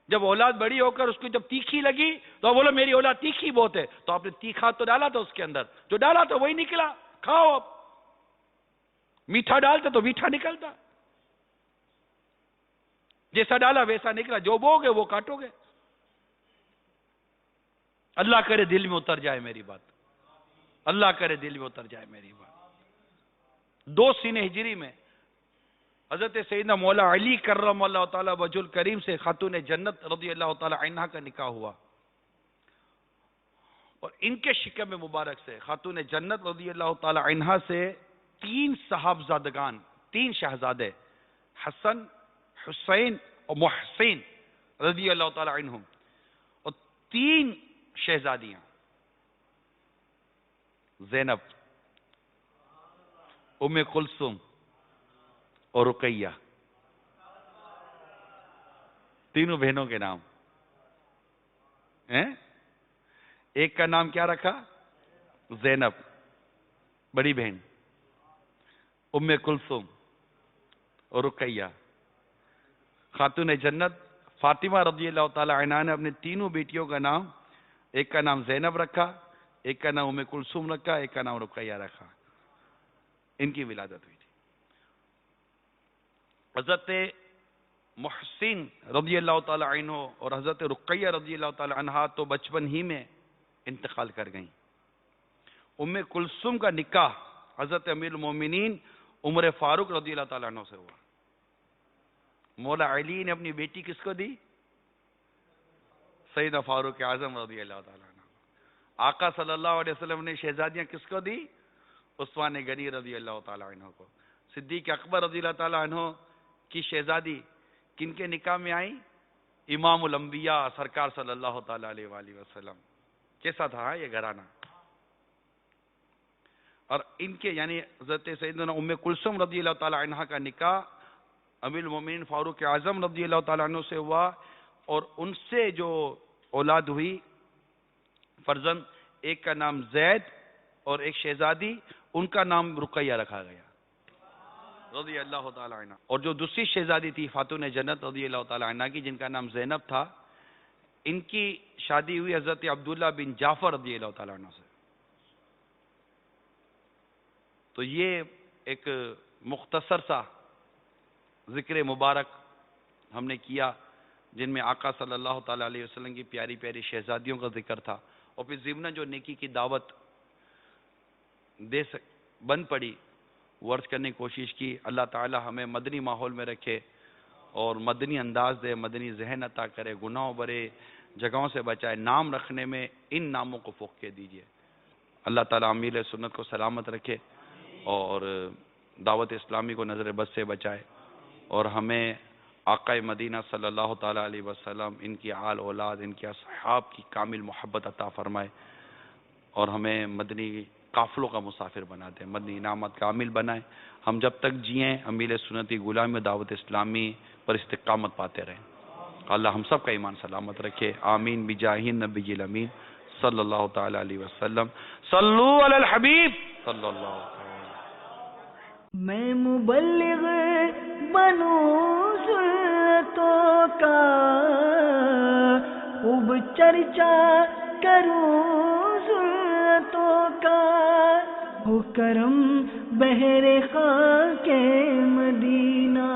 جب اولاد بڑی ہو کر اس کو جب تیکھی لگی تو آپ بولو میری اولاد تیکھی بہت ہے، تو آپ نے تیکھا تو ڈالا تھا اس کے اندر، جو ڈالا تھا وہی نکلا. کھاؤ اب. میٹھا ڈالتے تو میٹھا نکلتا، جیسا ڈالا ویسا نکلا. جو بو گے وہ کاٹو گے. اللہ کرے دل میں اتر جائے میری بات، اللہ کرے دل میں اتر جائے میری بات. 2 سینہ ہجری میں حضرت سیدنا مولا علی کرم اللہ تعالی وجہ الکریم سے خاتون جنت رضی اللہ تعالی عنہا کا نکاح ہوا، اور ان کے شکم مبارک سے خاتون جنت رضی اللہ تعالی عنہا سے 3 صاحبزادگان، 3 شہزادے، حسن، حسین اور محسن رضی اللہ تعالی عنہم، اور 3 شہزادیاں، زینب، ام کلثوم اور رقیہ. تینوں بہنوں کے نام ہیں. ایک کا نام کیا رکھا؟ زینب بڑی بہن، ام کلثوم اور رقیہ. خاتون جنت فاطمہ رضی اللہ تعالی عنہا نے اپنے تینوں بیٹیوں کا نام، ایک کا نام زینب رکھا، ایک کا نام ام کلثوم رکھا، ایک کا نام رقیہ رکھا. ان کی ولادت ہوئی تھی. حضرت محسن رضی اللہ تعالی عنہ اور حضرت رقیہ رضی اللہ تعالی عنہا تو بچپن ہی میں انتقال کر گئیں. ام کلثوم کا نکاح حضرت امیر المومنین عمر فاروق رضی اللہ تعالیٰ عنہ سے ہوا. مولا علی نے اپنی بیٹی کس کو دی؟ سیدنا فاروق اعظم رضی اللہ تعالیٰ عنہ. آقا صلی اللہ علیہ وسلم نے شہزادیاں کس کو دی؟ عثمان غنی رضی اللہ تعالیٰ عنہ کو. صدیق اکبر رضی اللہ تعالیٰ عنہ کی شہزادی کن کے نکاح میں آئی؟ امام الانبیاء سرکار صلی اللہ تعالیٰ علیہ وآلہ وسلم. کیسا تھا یہ گھرانہ؟ اور ان کے یعنی حضرت سیدنا ام کلثوم رضی اللہ تعالیٰ عنہ کا نکاح امیر المومنین فاروق اعظم رضی اللہ تعالیٰ عنہ سے ہوا، اور ان سے جو اولاد ہوئی فرزند، ایک کا نام زید اور ایک شہزادی، ان کا نام رقیہ رکھا گیا رضی اللہ تعالیٰ عنہ. اور جو دوسری شہزادی تھی خاتون جنت رضی اللہ تعالیٰ عنہ کی، جن کا نام زینب تھا، ان کی شادی ہوئی حضرت عبداللہ بن جعفر رضی اللہ تعالیٰ عنہ سے. تو یہ ایک مختصر سا ذکر مبارک ہم نے کیا، جن میں آقا صلی اللہ تعالیٰ علیہ وسلم کی پیاری پیاری شہزادیوں کا ذکر تھا، اور پھر ضمن جو نیکی کی دعوت بن پڑی وہ عرض کرنے کی کوشش کی. اللہ تعالی ہمیں مدنی ماحول میں رکھے اور مدنی انداز دے، مدنی ذہن عطا کرے، گناہوں برے جگہوں سے بچائے. نام رکھنے میں ان ناموں کو فوق کے دیجئے. اللہ تعالی امیل سنت کو سلامت رکھے اور دعوت اسلامی کو نظر بد سے بچائے، اور ہمیں آقا مدینہ صلی اللہ تعالیٰ علیہ وسلم، ان کی آل اولاد، ان کے اصحاب کی کامل محبت عطا فرمائے، اور ہمیں مدنی قافلوں کا مسافر بنا دیں، مدنی انعامات کا عامل بنائیں. ہم جب تک جئیں امیل سنتی غلامی و دعوت اسلامی پر استقامت پاتے رہیں. اللہ ہم سب کا ایمان سلامت رکھے. آمین بجاہ النبی الامین صلی اللہ تعالی علیہ وسلم. صلو علی الحبیب صلی اللہ علیہ وسلم. میں مبلغ بنوں سنتوں کا، خوب چرچا کروں سنتوں کا، ہو کرم بہر خاک مدینہ.